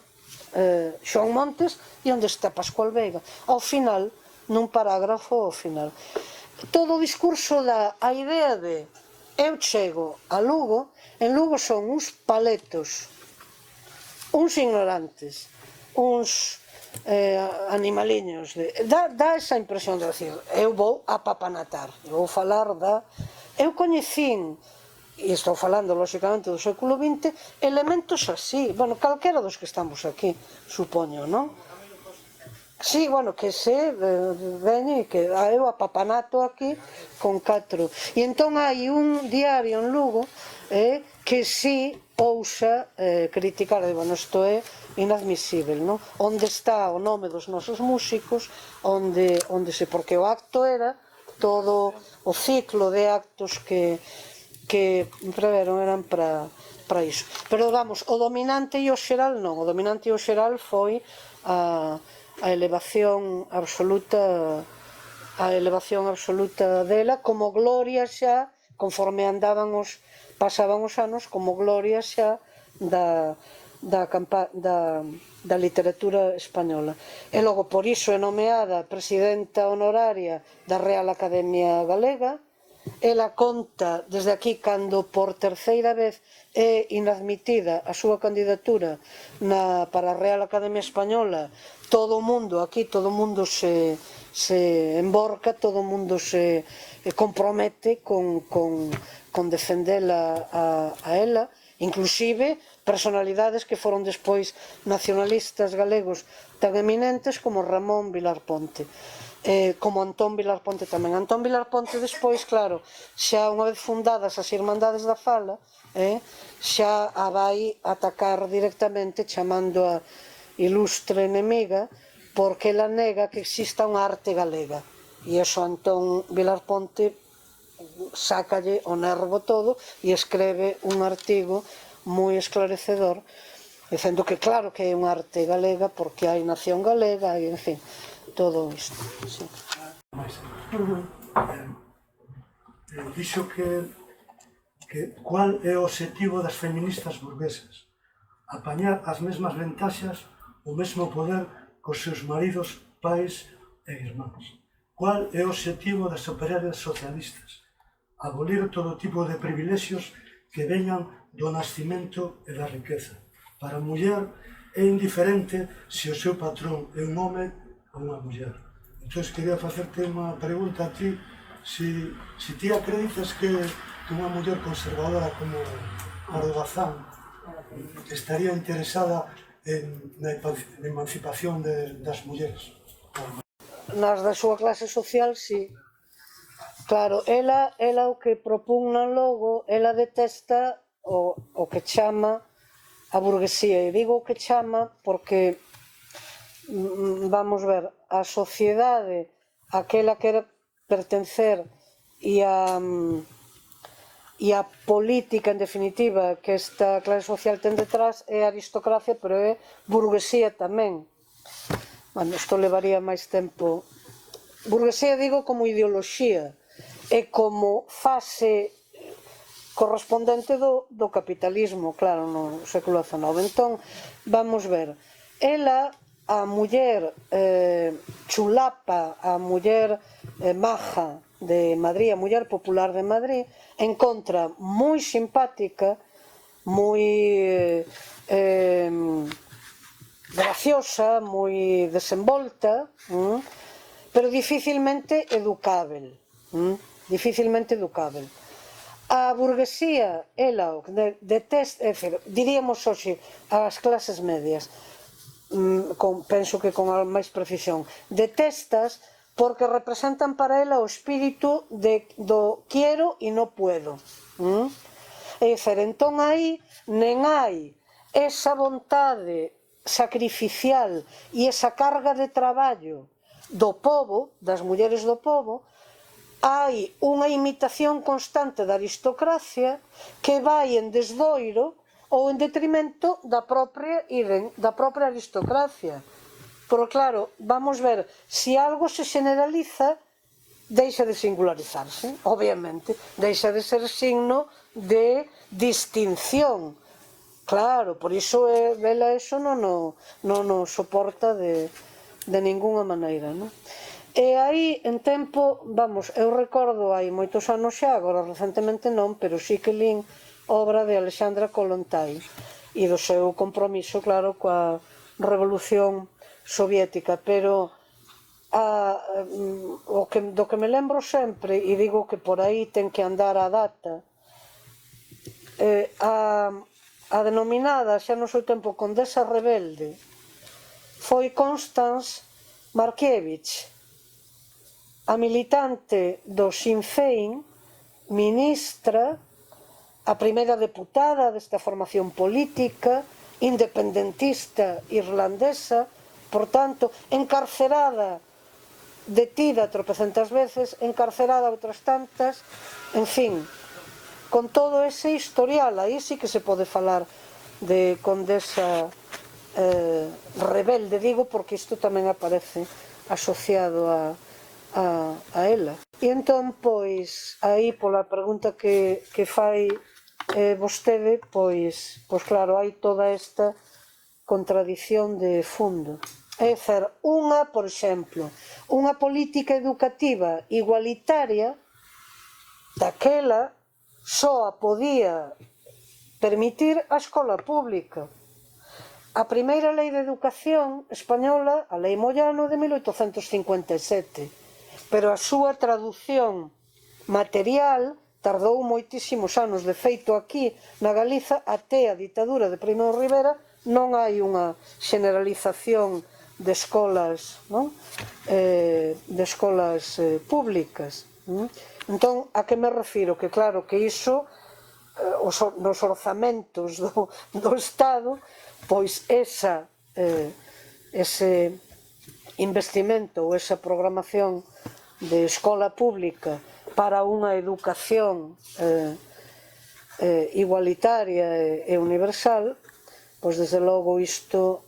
Xoán Montes e onde está Pascual Veiga? Ao final, nun parágrafo ao final. Todo o discurso dá a idea de eu chego a Lugo, en Lugo son uns paletos, uns ignorantes, uns animaliños, dá esa impresión de decir, eu vou a papanatar, vou falar da... Eu coñecín, e estou falando lóxicamente do século XX, elementos así, bueno, calquera dos que estamos aquí, supoño, non? Sí, bueno, que se veñe e que eu apapanato aquí con 4. E entón hai un diario en Lugo que si ousa criticar, bueno, isto é inadmisible, non? Onde está o nome dos nosos músicos, onde se, porque o acto era todo o ciclo de actos que preveron eran para iso. Pero, vamos, o dominante e o xeral non. O dominante e o xeral foi a elevación absoluta dela, como gloria xa, conforme pasaban os anos, como gloria xa da literatura española. E logo, por iso é nomeada presidenta honoraria da Real Academia Galega. Ela conta desde aquí cando por terceira vez é inadmitida a súa candidatura para a Real Academia Española. Todo o mundo aquí, todo o mundo se emborca, todo o mundo se compromete con defendela a ela, inclusive personalidades que foron despois nacionalistas galegos tan eminentes como Ramón Vilar Ponte, como Antón Vilar Ponte tamén. Antón Vilar Ponte despois, claro, xa unha vez fundadas as Irmandades da Fala, xa a vai atacar directamente chamando a ilustre enemiga, porque ela nega que exista unha arte galega, e iso Antón Vilar Ponte sácalle o nervo todo e escreve un artigo moi esclarecedor dicendo que claro que é unha arte galega porque hai nación galega e, en fin, todo isto. Sí.
dixo que cual é o obxectivo das feministas burguesas? Apañar as mesmas ventaxas, o mesmo poder cos seus maridos, pais e irmáns. Cual é o obxectivo das operarias socialistas? Abolir todo tipo de privilexios que veñan do nascimento e da riqueza. Para a muller é indiferente se o seu patrón é un home ou unha muller. Entón, quería facerte unha pregunta a ti, si ti acreditas que unha muller conservadora como Ordogazán estaría interesada na emancipación das mulleres.
Nas da súa clase social, sí. Claro, ela o que propugna logo, ela detesta o que chama a burguesía. E digo o que chama porque, vamos ver, a sociedade aquela que quere pertencer e a política, en definitiva, que esta clase social ten detrás é a aristocracia, pero é burguesía tamén. Bueno, isto levaría máis tempo. Burguesía digo como ideoloxía e como fase correspondente do capitalismo, claro, no século XIX. Entón, vamos ver, ela, a muller chulapa, a muller maja de Madrid, a muller popular de Madrid, encontra moi simpática, moi graciosa, moi desenvolta, pero dificilmente educável. Dificilmente educável. A burguesía, ela, detesta, é dicir, diríamos hoxe, as clases medias, penso que con máis precisión, detestas porque representan para ela o espírito do quiero e no puedo. É dicir, entón aí nen hai esa vontade sacrificial e esa carga de traballo do pobo, das mulleres do pobo, hai unha imitación constante da aristocracia que vai en desdoiro ou en detrimento da propia aristocracia. Pero claro, vamos ver, se algo se generaliza, deixa de singularizarse, obviamente, deixa de ser signo de distinción. Claro, por iso ela eso non o soporta de ninguna maneira, non? E aí, en tempo, vamos, eu recordo hai moitos anos xa, agora recentemente non, pero sí que lín obra de Alexandra Kollontai e do seu compromiso, claro, coa revolución soviética, pero do que me lembro sempre, e digo que por aí ten que andar a data, a denominada xa no seu tempo condesa rebelde foi Constance Markievicz, a militante do Sinn Féin, ministra, a primeira deputada desta formación política, independentista irlandesa, por tanto, encarcerada, detida tropecentas veces, encarcerada outras tantas, en fin, con todo ese historial, aí sí que se pode falar de condesa rebelde, digo, porque isto tamén aparece asociado a ela. E entón, pois, aí pola pregunta que fai vostede, pois claro, hai toda esta contradición de fundo. É dicir, por exemplo, unha política educativa igualitaria daquela só a podía permitir a escola pública. A primeira lei de educación española, a Lei Moyano de 1857, pero a súa traducción material tardou moitísimos anos. De feito, aquí na Galiza, até a ditadura de Primo de Rivera, non hai unha generalización de escolas, públicas. Entón, a que me refiro? Que claro que iso, nos orzamentos do Estado, pois ese investimento ou esa programación de escola pública para unha educación igualitaria e universal, pois desde logo isto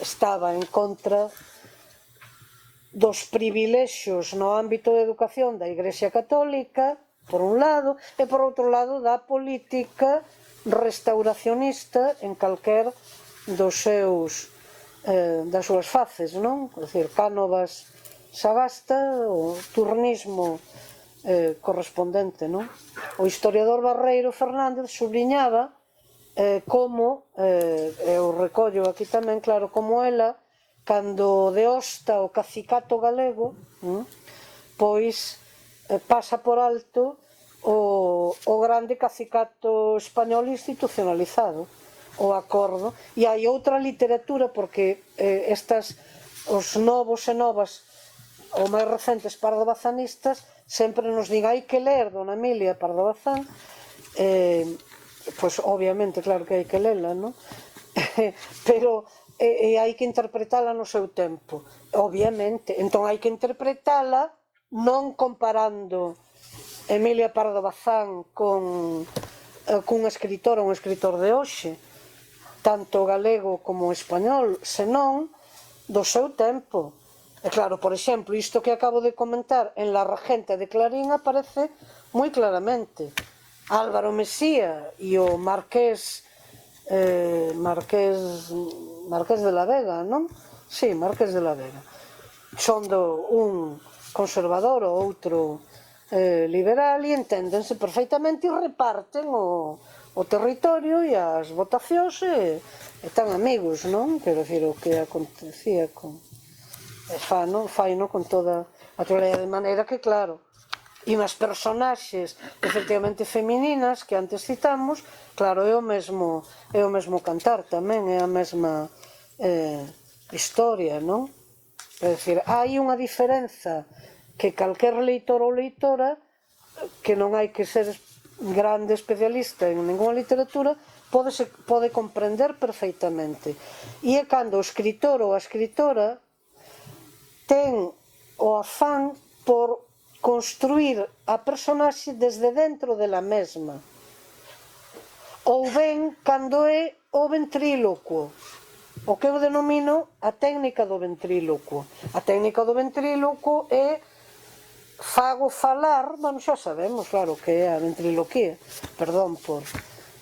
estaba en contra dos privilexios no ámbito da educación da Igrexa Católica, por un lado, e por outro lado da política restauracionista en calquer das súas faces, non? É dicir, Cánovas Sagasta, o turnismo correspondente, non? O historiador Barreiro Fernández subliñaba como, eu recollo aquí tamén, claro, como ela, cando deosta o cacicato galego, pois pasa por alto o grande cacicato español institucionalizado, o acordo, e hai outra literatura, porque os novos e novas, ou máis recentes pardobazanistas, sempre nos din hai que ler Dona Emilia Pardo Bazán, pois obviamente, claro que hai que lela, non? Pero hai que interpretala no seu tempo, obviamente. Entón hai que interpretala non comparando Emilia Pardo Bazán cun escritor ou un escritor de hoxe, tanto galego como español, senón do seu tempo. E claro, por exemplo, isto que acabo de comentar en La Regenta de Clarín aparece moi claramente. Álvaro Mesía e o Marqués de la Vega, non? Sí, Marqués de la Vega. Son un conservador ou outro liberal e enténdense perfectamente e reparten o territorio e as votacións e tan amigos, non? Quero dicir, o que acontecía con... faino con toda a totalidade, de maneira que, claro, e unhas personaxes efectivamente femininas que antes citamos, claro, é o mesmo cantar tamén, é a mesma historia, non? É dicir, hai unha diferenza que calquer leitor ou leitora, que non hai que ser grande especialista en ninguna literatura, pode comprender perfeitamente. E é cando o escritor ou a escritora ten o afán por construir a personaxe desde dentro dela mesma, ou ben cando é o ventrílocuo, o que eu denomino a técnica do ventrílocuo. A técnica do ventrílocuo é fago falar, bueno, xa sabemos, claro, que é a ventriloquía, perdón por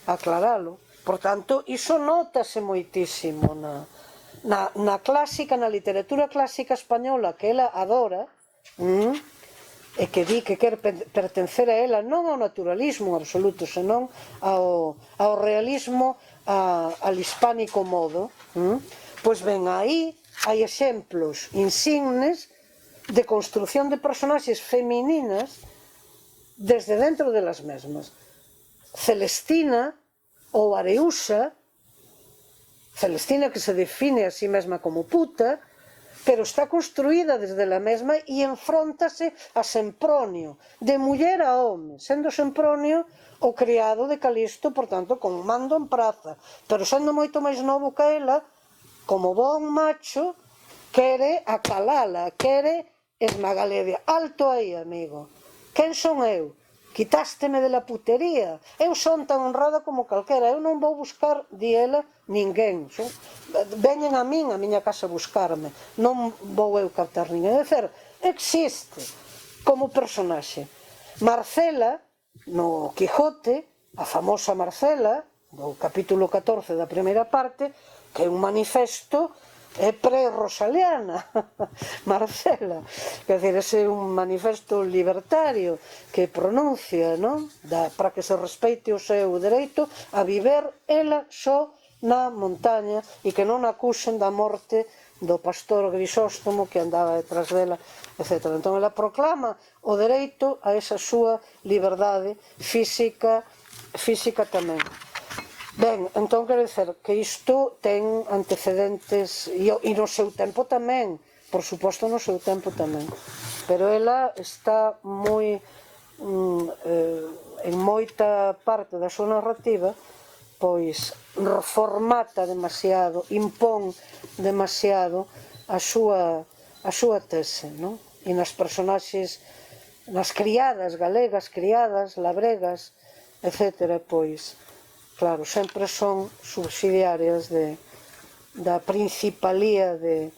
aclaralo. Por tanto, iso nótase moitísimo na clásica, na literatura clásica española, que ela adora, e que di que quer pertencer a ela non ao naturalismo absoluto, senón ao realismo, al hispánico modo, pois ben, aí hai exemplos insignes de construción de personaxes femininas desde dentro delas mesmas. Celestina ou Areuxa, Celestina que se define a sí mesma como puta, pero está construída desde la mesma e enfróntase a Sempronio, de muller a home, sendo Sempronio o criado de Calisto, por tanto, con mando en praza, pero sendo moito máis novo que ela, como bon macho, quere acalala, quere esmagaledia. Alto aí, amigo, quen son eu? Quitásteme de la putería, eu son tan honrada como calquera, eu non vou buscar, di ela, ninguén, veñen a miña casa a buscarme, non vou eu captar ninguén. É dicir, existe como personaxe. Marcela, no Quijote, a famosa Marcela, do capítulo 14 da primeira parte, que é un manifesto pre-rosaliana, Marcela, quer dizer, ese é un manifesto libertario que pronuncia, non? Para que se respeite o seu dereito a viver ela só na montaña e que non acusen da morte do pastor Grisóstomo que andaba detrás dela, etc. Entón ela proclama o dereito a esa súa liberdade física tamén. Ben, entón quero dizer que isto ten antecedentes e no seu tempo tamén, por suposto no seu tempo tamén, pero ela está moi en moita parte da súa narrativa pois reformata demasiado, impón demasiado a súa tese, non? E nas personaxes, nas criadas galegas, criadas, labregas, etc., pois claro, sempre son subsidiarias da principalía de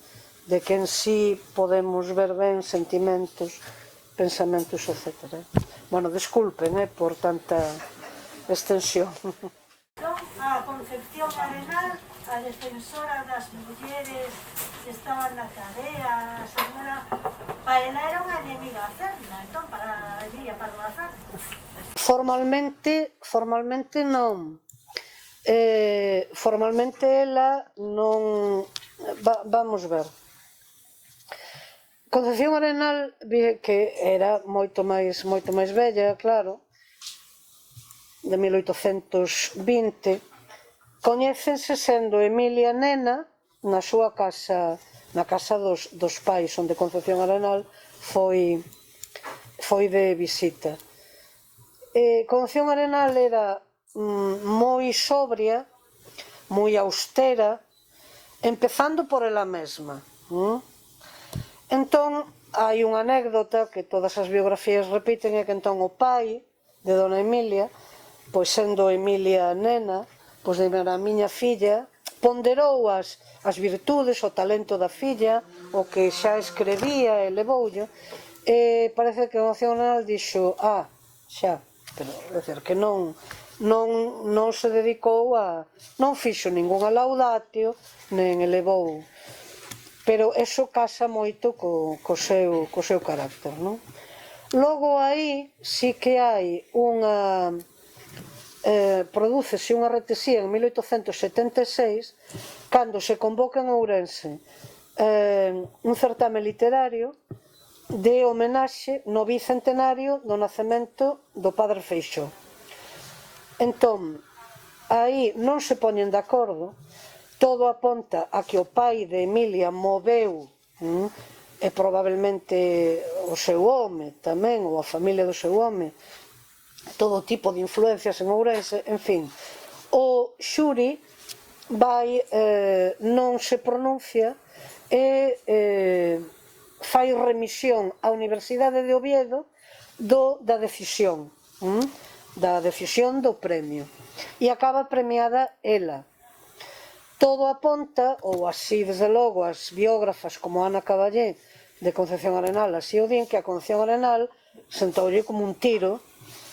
de que en sí podemos ver ben sentimentos, pensamentos, etc. Bueno, disculpen por tanta extensión.
A Concepción Arenal, a defensora das mulleres que estaban na cadea, a señora, para ela era unha enemiga cerna, entón, para Emilia Pardo Bazán.
Formalmente non. Formalmente ela non... Vamos ver. Concepción Arenal, que era moito máis bella, claro, de 1820, coñécense sendo Emilia nena na súa casa, na casa dos pais, onde Concepción Arenal foi de visita. Concepción Arenal era moi sobria, moi austera, empezando por ela mesma. Entón, hai unha anécdota que todas as biografías repiten, é que entón o pai de dona Emilia, pois sendo Emilia nena, pois a miña filla, ponderou as virtudes, o talento da filla, o que xa escrevía e levoullo, e parece que Concepción Arenal dixo, xa, pero, é dicir, que non se dedicou a... non fixo ningunha laudatio, nen elevou, pero eso casa moito co seu carácter, non? Logo aí sí que hai unha... prodúcese unha retesía en 1876 cando se convoca en Ourense un certame literario de homenaxe no bicentenario do nacemento do padre Feixóo. Entón, aí non se poñen de acordo, todo aponta a que o pai de Emilia moveu e probablemente o seu home tamén, ou a familia do seu home, todo tipo de influencias en Ourense, en fin. O xuri non se pronuncia e fai remisión á Universidade de Oviedo da decisión do premio. E acaba premiada ela. Todo aponta, ou así desde logo as biógrafas como Ana Caballé de Concepción Arenal así o din, que a Concepción Arenal sentoulle como un tiro,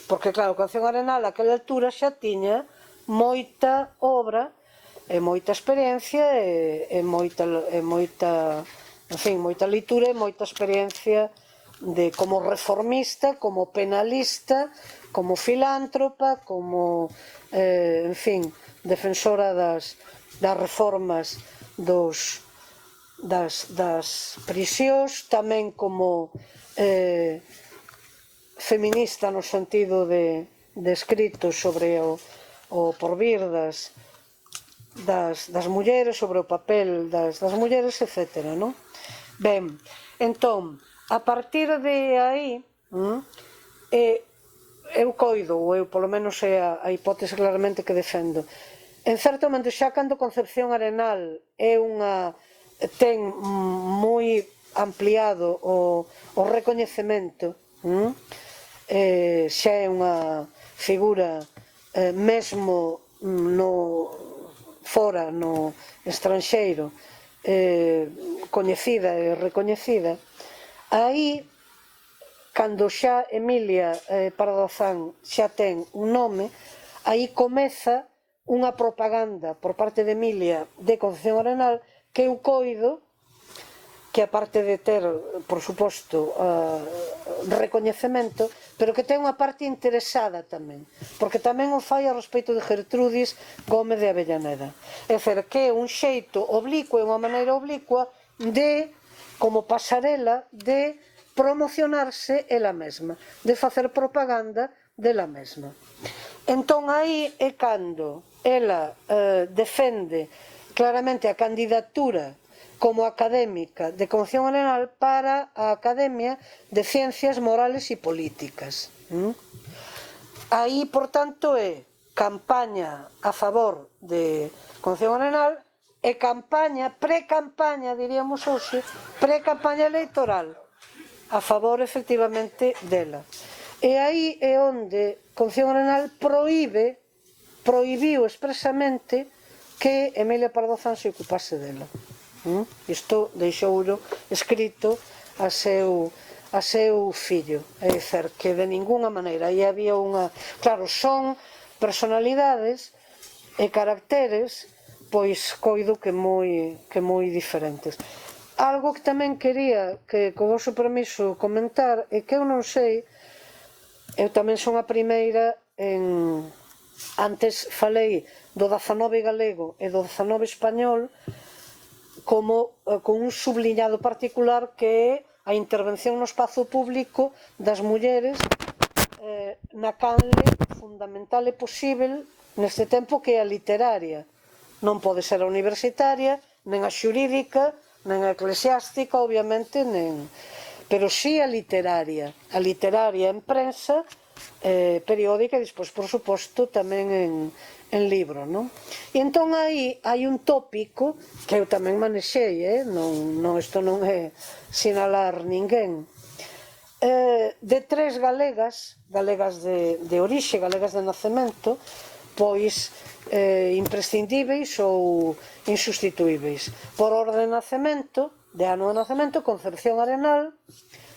porque claro, Concepción Arenal aquela altura xa tiña moita obra e moita experiencia e moita leitura e moita experiencia como reformista, como penalista, como filántropa, como, en fin, defensora das reformas das prisións, tamén como feminista no sentido de escritos sobre o porvir das mulleres, sobre o papel das mulleres, etc. Ben, entón, a partir de aí, eu coido, ou eu polo menos é a hipótese claramente que defendo, en certo momento xa cando Concepción Arenal ten moi ampliado o recoñecemento, xa é unha figura mesmo fora, no estranxeiro, coñecida e recoñecida, aí, cando xa Emilia Pardo Bazán xa ten un nome, aí comeza unha propaganda por parte de Emilia de Concepción Arenal que eu coido que aparte de ter, por suposto, recoñecemento, pero que ten unha parte interesada tamén, porque tamén o fai a respecto de Gertrudis Gómez de Avellaneda. É dicir, que é un xeito oblicuo, é unha maneira oblicua de, como pasarela, de promocionarse ela mesma, de facer propaganda dela mesma. Entón aí é cando ela defende claramente a candidatura como académica de Concepción Arenal para a Academia de Ciencias Morales e Políticas. Aí, por tanto, é campaña a favor de Concepción Arenal e campaña, pre-campaña, diríamos hoxe, pre-campaña electoral a favor, efectivamente, dela. E aí é onde Concepción Arenal prohibiu expresamente que Emilia Pardo Bazán se ocupase dela. Isto deixouro escrito a seu fillo, é dizer, que de ninguna maneira, aí había unha, claro, son personalidades e caracteres, pois coido que moi diferentes. Algo que tamén quería que, co vosso permiso, comentar é que eu non sei, eu tamén son a primeira en... Antes falei do 19 galego e do 19 español como con un subliñado particular que é a intervención no espazo público das mulleres na canle fundamental e posible neste tempo que é a literaria. Non pode ser a universitaria, nen a xurídica, nen a eclesiástica, obviamente, nen... Pero sí a literaria en prensa, periódica e despois, por suposto, tamén en libro, non? E entón aí hai un tópico que eu tamén manexei, isto non é sinalar ninguén, de tres galegas de orixe, galegas de nacemento, pois imprescindíveis ou insustituíveis. Por orde de nacemento, de ano de nacemento, Concepción Arenal,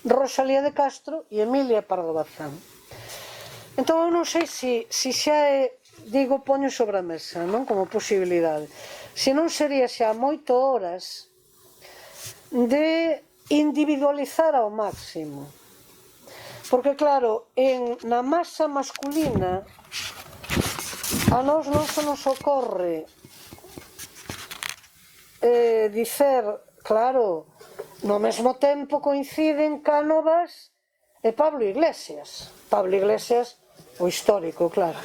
Rosalía de Castro e Emilia Pardo Bazán. Entón eu non sei se xa é, digo, poño sobre a mesa, non, como posibilidade, se non sería xa moito horas de individualizar ao máximo, porque claro, na masa masculina a nós non se nos ocorre dicer, claro, no mesmo tempo coinciden Cánovas e Pablo Iglesias, o histórico, claro,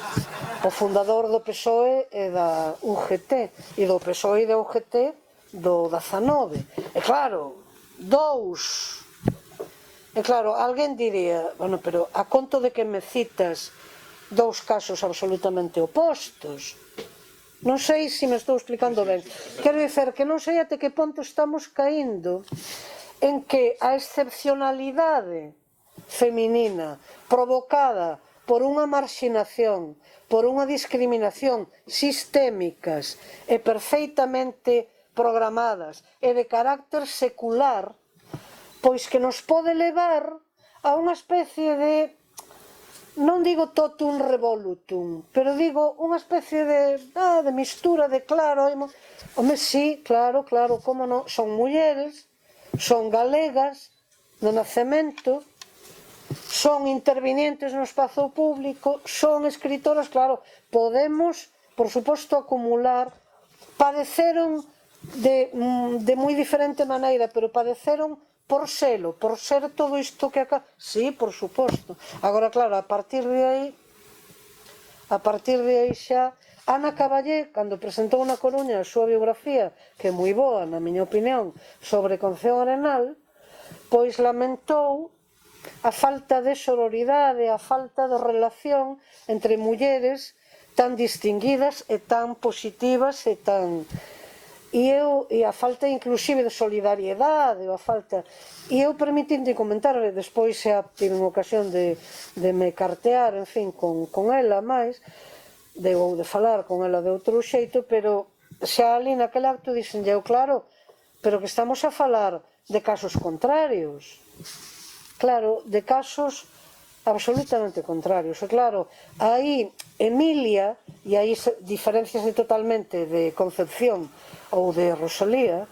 o fundador do PSOE e da UGT, e do PSOE e da UGT do 19. E claro, dous. E claro, alguén diría, bueno, pero a conto de que me citas dous casos absolutamente opostos? Non sei se me estou explicando ben. Quero dizer que non sei até que ponto estamos caíndo en que a excepcionalidade feminina provocada por unha marxinación, por unha discriminación sistémicas e perfeitamente programadas e de carácter secular, pois que nos pode levar a unha especie de, non digo totum revolutum, pero digo unha especie de mistura de, claro, home, sí, claro, como non, son mulleres, son galegas de nacemento, son intervinientes no espazo público, son escritoras, claro, podemos, por suposto, acumular, padeceron de moi diferente maneira, pero padeceron por ser todo isto que acá... Sí, por suposto. Agora, claro, a partir de aí xa... Ana Caballé, cando presentou na Coruña a súa biografía, que é moi boa, na miña opinión, sobre Concepción Arenal, pois lamentou a falta de sororidade, a falta de relación entre mulleres tan distinguidas e tan positivas e tan... E a falta inclusive de solidariedade, e eu permitinte comentar, despois xa tive ocasión de me cartear, en fin, con ela máis, ou de falar con ela de outro xeito, pero xa ali naquele acto dixenlle eu, claro, pero que estamos a falar de casos contrarios, claro, de casos absolutamente contrarios, e claro, aí Emilia, e aí diferenciase totalmente de Concepción ou de Rosalía,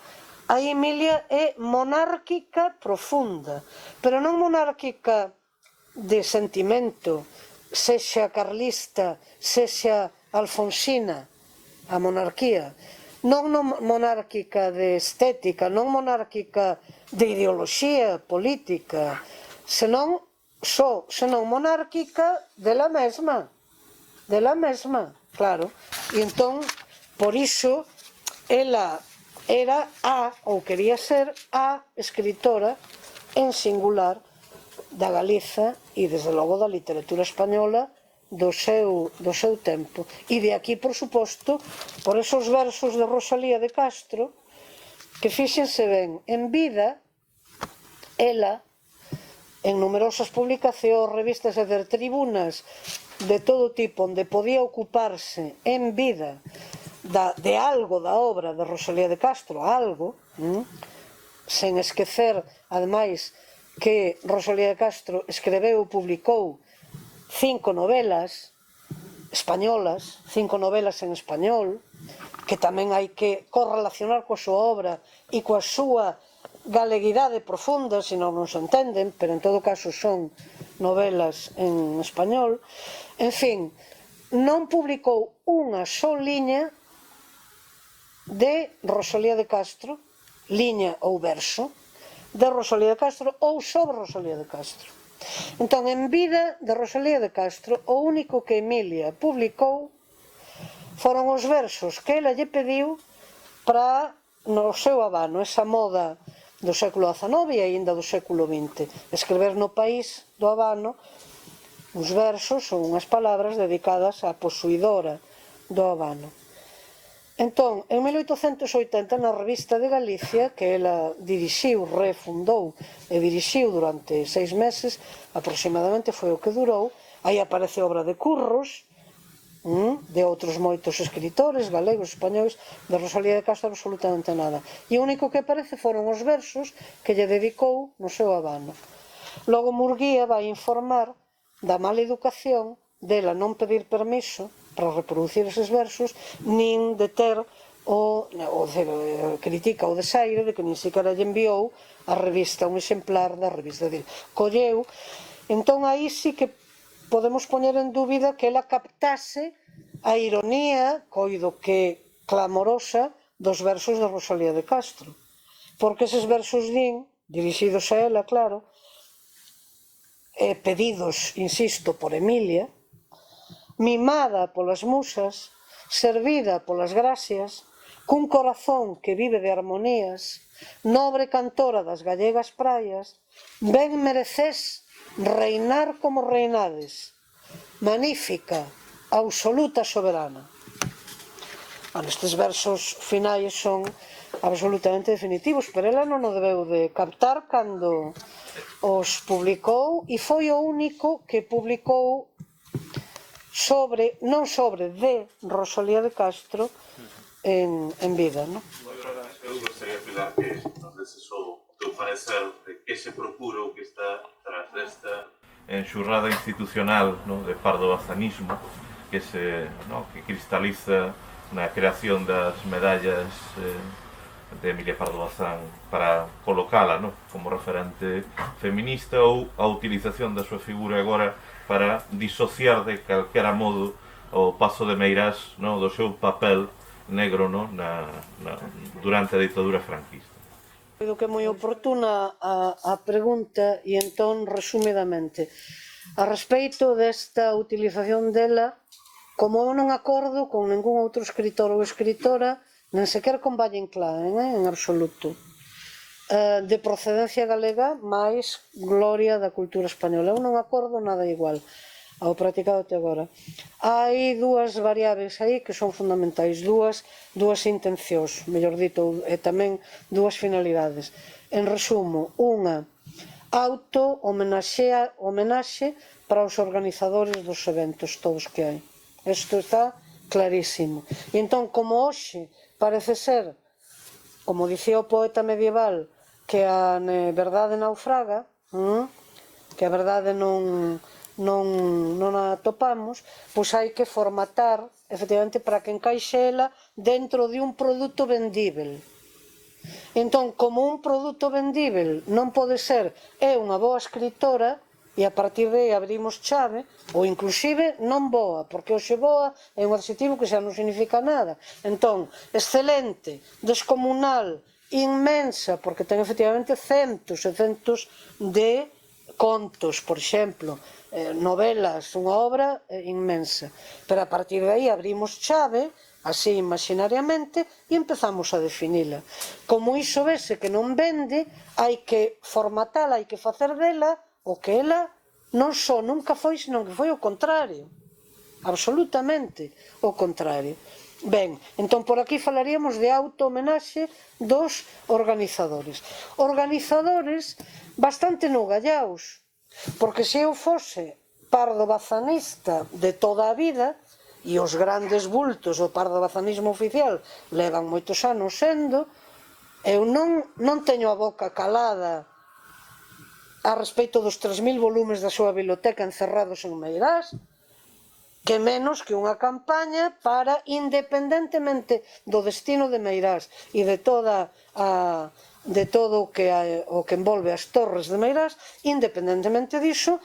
aí Emilia é monárquica profunda, pero non monárquica de sentimento, sexa carlista, sexa alfonsina, a monarquía, non monárquica de estética, non monárquica de ideoloxía política, senón monárquica de la mesma, claro. E entón, por iso, ela era ou quería ser a escritora en singular da Galiza e, desde logo, da literatura española do seu tempo. E de aquí, por suposto, por esos versos de Rosalía de Castro, que fíxense ben, en vida, ela, en numerosas publicacións, revistas e tribunas de todo tipo, onde podía ocuparse en vida de algo da obra de Rosalía de Castro, algo, sen esquecer, ademais, que Rosalía de Castro escreveu e publicou 5 novelas españolas, 5 novelas en español, que tamén hai que correlacionar coa súa obra e coa súa galeguidade profunda, senón non se entenden, pero en todo caso son novelas en español. En fin, non publicou unha só liña de Rosalía de Castro, liña ou verso, de Rosalía de Castro ou sobre Rosalía de Castro. Entón, en vida de Rosalía de Castro, o único que Emilia publicou foron os versos que ela lle pediu para no seu abano, esa moda do século XIX e aínda do século XX. Escrever no país do abano uns versos ou unhas palabras dedicadas á posuidora do abano. Entón, en 1880, na Revista de Galicia, que ela dirixiu, refundou e dirixiu durante 6 meses, aproximadamente foi o que durou, aí aparece obra de Curros, de outros moitos escritores, galegos, españois, de Rosalía de Castro absolutamente nada. E o único que aparece foron os versos que lle dedicou no seu abano. Logo Murguía vai informar da mala educación dela non pedir permiso para reproducir eses versos, nin de ter critica o desaire de que nin sequera lle enviou a revista, un exemplar da revista dele. Colleu, entón aí sí que podemos poñer en dúbida que ela captase a ironía, coido que clamorosa, dos versos de Rosalía de Castro. Porque eses versos din, dirixidos a ela, claro, pedidos, insisto, por Emilia, mimada polas musas, servida polas gracias, cun corazón que vive de armonías, nobre cantora das gallegas praias, ben mereces reinar como reinades, magnífica, absoluta soberana. Estes versos finais son absolutamente definitivos, pero ela non o debeu de captar cando os publicou, e foi o único que publicou sobre, non sobre, de Rosalía de Castro en vida, non?
Eu gostaría, Pilar, que nos deses o teu parecer de que se procura ou que está tras desta enxurrada institucional, no, de pardobazanismo que que cristaliza na creación das medallas de Emilia Pardo Bazán para colocala, no, como referente feminista, ou a utilización da súa figura agora para disociar de calquera modo o Pazo de Meirás, no, do seu papel negro, no, durante a ditadura franquista.
Creo que é moi oportuna a pregunta, e entón, resumidamente, a respeito desta utilización dela, como eu non acordo con ningún outro escritor ou escritora, nen sequer con Valle Inclán, en absoluto, de procedencia galega máis gloria da cultura española. Eu non acordo nada igual ao practicado até agora. Hai dúas variables aí que son fundamentais, dúas intencións, mellor dito, e tamén dúas finalidades. En resumo, unha auto-homenaxe para os organizadores dos eventos todos que hai. Isto está clarísimo. E entón, como hoxe parece ser, como dicía o poeta medieval, que a verdade naufraga, que a verdade non a topamos, pois hai que formatar, efectivamente, para que encaixe ela dentro de un produto vendível. Entón, como un produto vendível non pode ser, é unha boa escritora, e a partir de aí abrimos chave, ou inclusive non boa, porque hoxe boa é un adxetivo que xa non significa nada. Entón, excelente, descomunal, inmensa, porque ten efectivamente centos e centos de contos, por exemplo, novelas, unha obra inmensa. Pero a partir de aí abrimos chave, así imaginariamente, e empezamos a definila. Como iso vese que non vende, hai que formatala, hai que facer dela o que ela non só nunca foi, senón que foi o contrario. Absolutamente o contrario. Ben, entón por aquí falaríamos de auto-homenaxe dos organizadores. Organizadores bastante nugallaos, porque se eu fose pardo-bazanista de toda a vida, e os grandes bultos do pardo-bazanismo oficial levan moitos anos sendo, Eu non teño a boca calada a respecto dos 3.000 volumes da súa biblioteca encerrados en Meirás, que menos que unha campaña para, independentemente do destino de Meirás e de todo o que envolve as torres de Meirás, independentemente diso,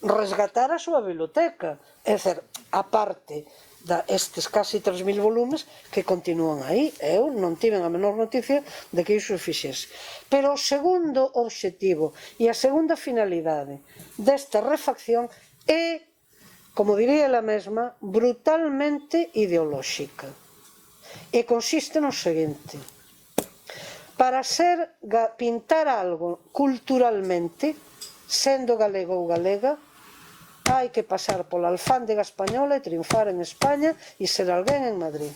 resgatar a súa biblioteca. É dizer, a parte estes casi 3.000 volumes que continúan aí. Eu non tive a menor noticia de que iso fixese. Pero o segundo obxectivo e a segunda finalidade desta refacción é, como diría ela mesma, brutalmente ideolóxica. E consiste no seguinte: para pintar algo culturalmente, sendo galego ou galega, hai que pasar pola alfándega española e triunfar en España e ser alguén en Madrid.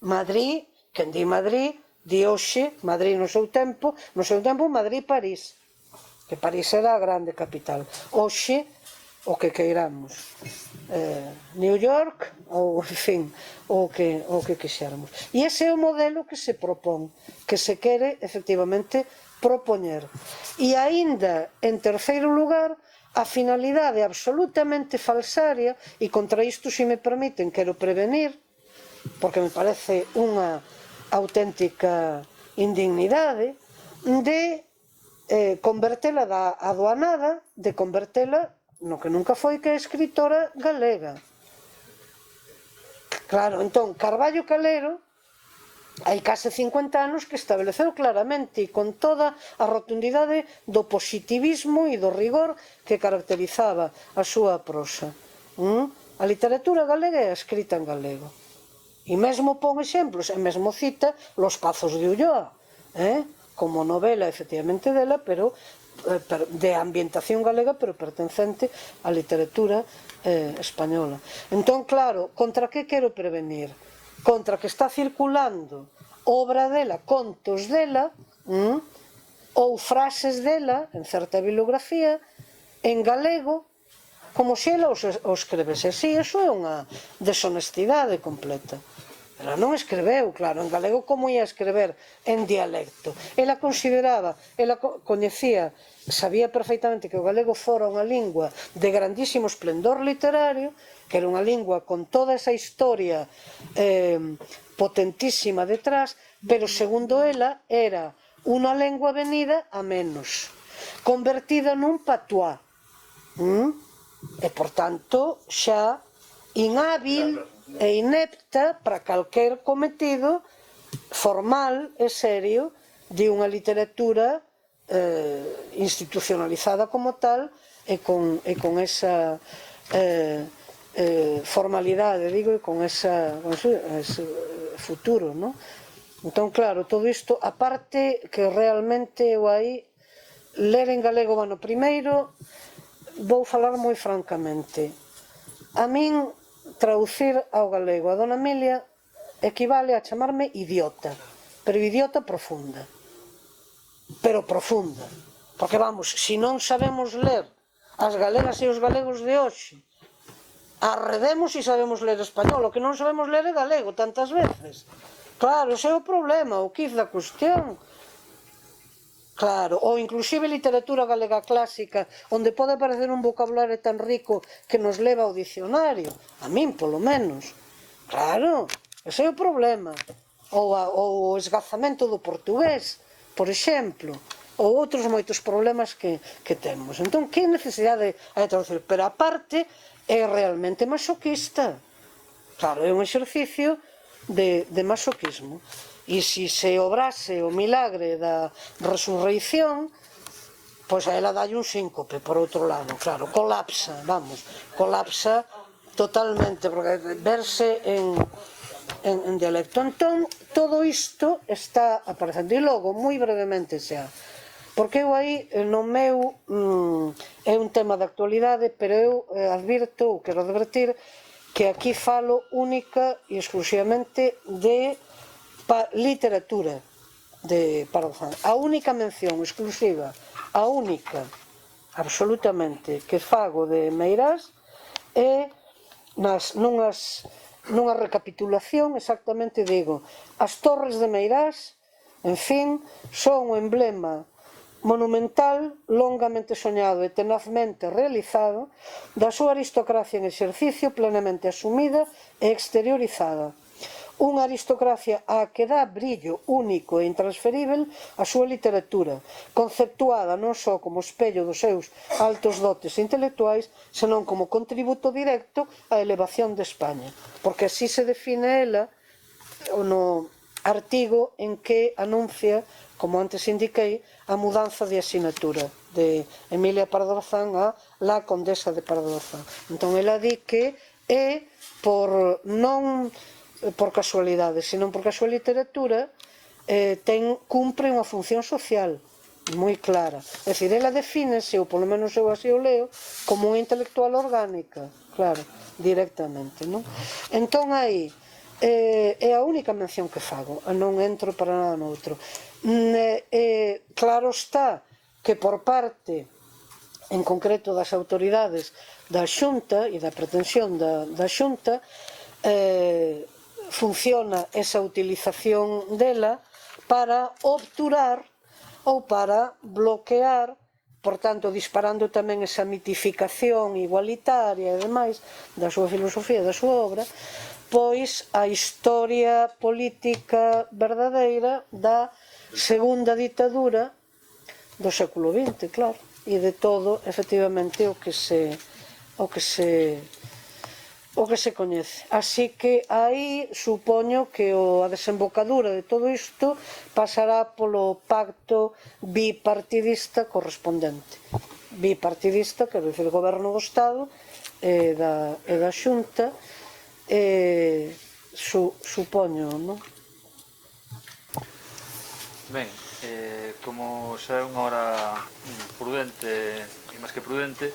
Madrid, quen di Madrid, di hoxe, Madrid no seu tempo, Madrid-París, que París era a grande capital. Hoxe, o que queiramos, New York, ou, en fin, o que quixéramos. E ese é o modelo que se propón, que se quere, efectivamente, propoñer. E aínda, en terceiro lugar, a finalidade absolutamente falsaria, e contra isto, se me permiten, quero prevenir, porque me parece unha auténtica indignidade, de convertela da aduanada, de convertela no que nunca foi, que é escritora galega. Claro, entón, Carballo Calero hai case 50 anos que estableceu claramente e con toda a rotundidade do positivismo e do rigor que caracterizaba a súa prosa. A literatura galega é escrita en galego. E mesmo pon exemplos, e mesmo cita Los Pazos de Ulloa, como novela, efectivamente, dela, pero de ambientación galega, pero pertencente á literatura española. Entón, claro, contra que quero prevenir? Contra que está circulando obra dela, contos dela, ou frases dela, en certa bibliografía, en galego, como se ela o escrevese así. Iso é unha deshonestidade completa. Ela non escreveu, claro, en galego, como ia escrever en dialecto. Ela consideraba, ela coñecía, sabía perfectamente que o galego fora unha lingua de grandísimo esplendor literario, que era unha lingua con toda esa historia potentísima detrás, pero, segundo ela, era unha lengua venida a menos, convertida nun patuá, e, por tanto, xa inhábil e inepta para calquer cometido formal e serio de unha literatura institucionalizada como tal e con esa formalidade, digo, e con ese futuro, non? Entón, claro, todo isto, aparte que realmente eu aí ler en galego, bueno, primeiro vou falar moi francamente. A min traducir ao galego a Dona Emilia equivale a chamarme idiota, pero idiota profunda. Pero profunda. Porque, vamos, se non sabemos ler as galegas e os galegos de hoxe, arredemos e sabemos ler español. O que non sabemos ler é galego tantas veces. Claro, ese é o problema, o quiz da cuestión. Claro, ou inclusive literatura galega clásica, onde pode aparecer un vocabulario tan rico que nos leva ao dicionario. A min, polo menos. Claro, ese é o problema. Ou o esgazamento do portugués, por exemplo. Ou outros moitos problemas que temos. Entón, que necesidade hai de traducir? Pero, aparte, é realmente masoquista. Claro, é un exercicio de masoquismo. E se se obrase o milagre da resurreición, pois a ela dalle un síncope, por outro lado, claro, colapsa, vamos, colapsa totalmente, porque verse en dialecto. Entón, todo isto está aparecendo. E logo, moi brevemente xa, porque eu aí, no meu, é un tema de actualidade, pero eu advirto, ou quero advertir, que aquí falo única e exclusivamente de literatura de Pardo. A única mención exclusiva, a única, absolutamente, que fago de Meirás é nunha recapitulación, exactamente digo, as torres de Meirás En fin, son un emblema monumental, longamente soñado e tenazmente realizado, da súa aristocracia en exercicio plenamente asumida e exteriorizada. Unha aristocracia á que dá brillo único e intransferível a súa literatura, conceptuada non só como espello dos seus altos dotes intelectuais, senón como contributo directo á elevación de España, porque así se define ela no artigo en que anuncia, como antes indiquei, a mudanza de asinatura de Emilia Pardo Bazán a la Condesa de Pardo Bazán. Entón, ela di que é non por casualidade, senón porque a súa literatura cumpre unha función social moi clara. É dicir, ela defínese, ou polo menos eu así o leo, como unha intelectual orgánica, claro, directamente, non? Entón, aí, é a única mención que fago, non entro para nada noutro. Claro está que por parte en concreto das autoridades da Xunta e da pretensión da Xunta funciona esa utilización dela para obturar ou para bloquear, por tanto disparando tamén esa mitificación igualitaria e demais da súa filosofía, da súa obra, pois a historia política verdadeira da segunda ditadura do século XX, claro, e de todo, efectivamente, o que se coñece. Así que aí supoño que a desembocadura de todo isto pasará polo pacto bipartidista correspondente. Bipartidista, quero dicir, o goberno do Estado e da Xunta, supoño, non?
Ben, como xa é unha hora prudente, e máis que prudente,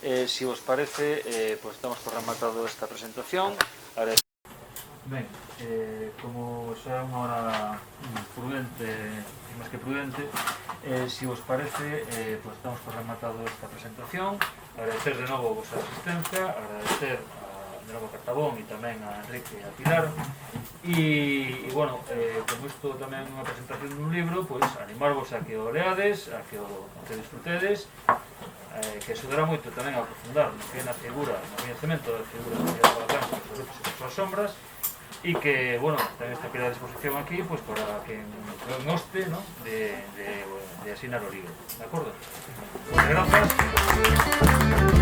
se vos parece, pois estamos por rematado esta presentación. Ben, como xa é unha hora prudente, e máis que prudente, se vos parece, pois estamos por rematado esta presentación. Agradecer de novo a vosa asistencia, agradecer de novo a Cartabón e tamén a Enrique e a Pilar. E, bueno, como isto tamén é unha presentación dun libro, pois animarvos a que o leades, a que o disfrutedes, que axudará moito tamén a aprofundar no que é na figura, no coñecemento da figura de Miguel Balcán, as luces e as súas sombras, e que, bueno, tamén está aquí a disposición aquí, pois para que goste, ¿no?, de asinar o libro, de acordo? Moitas grazas.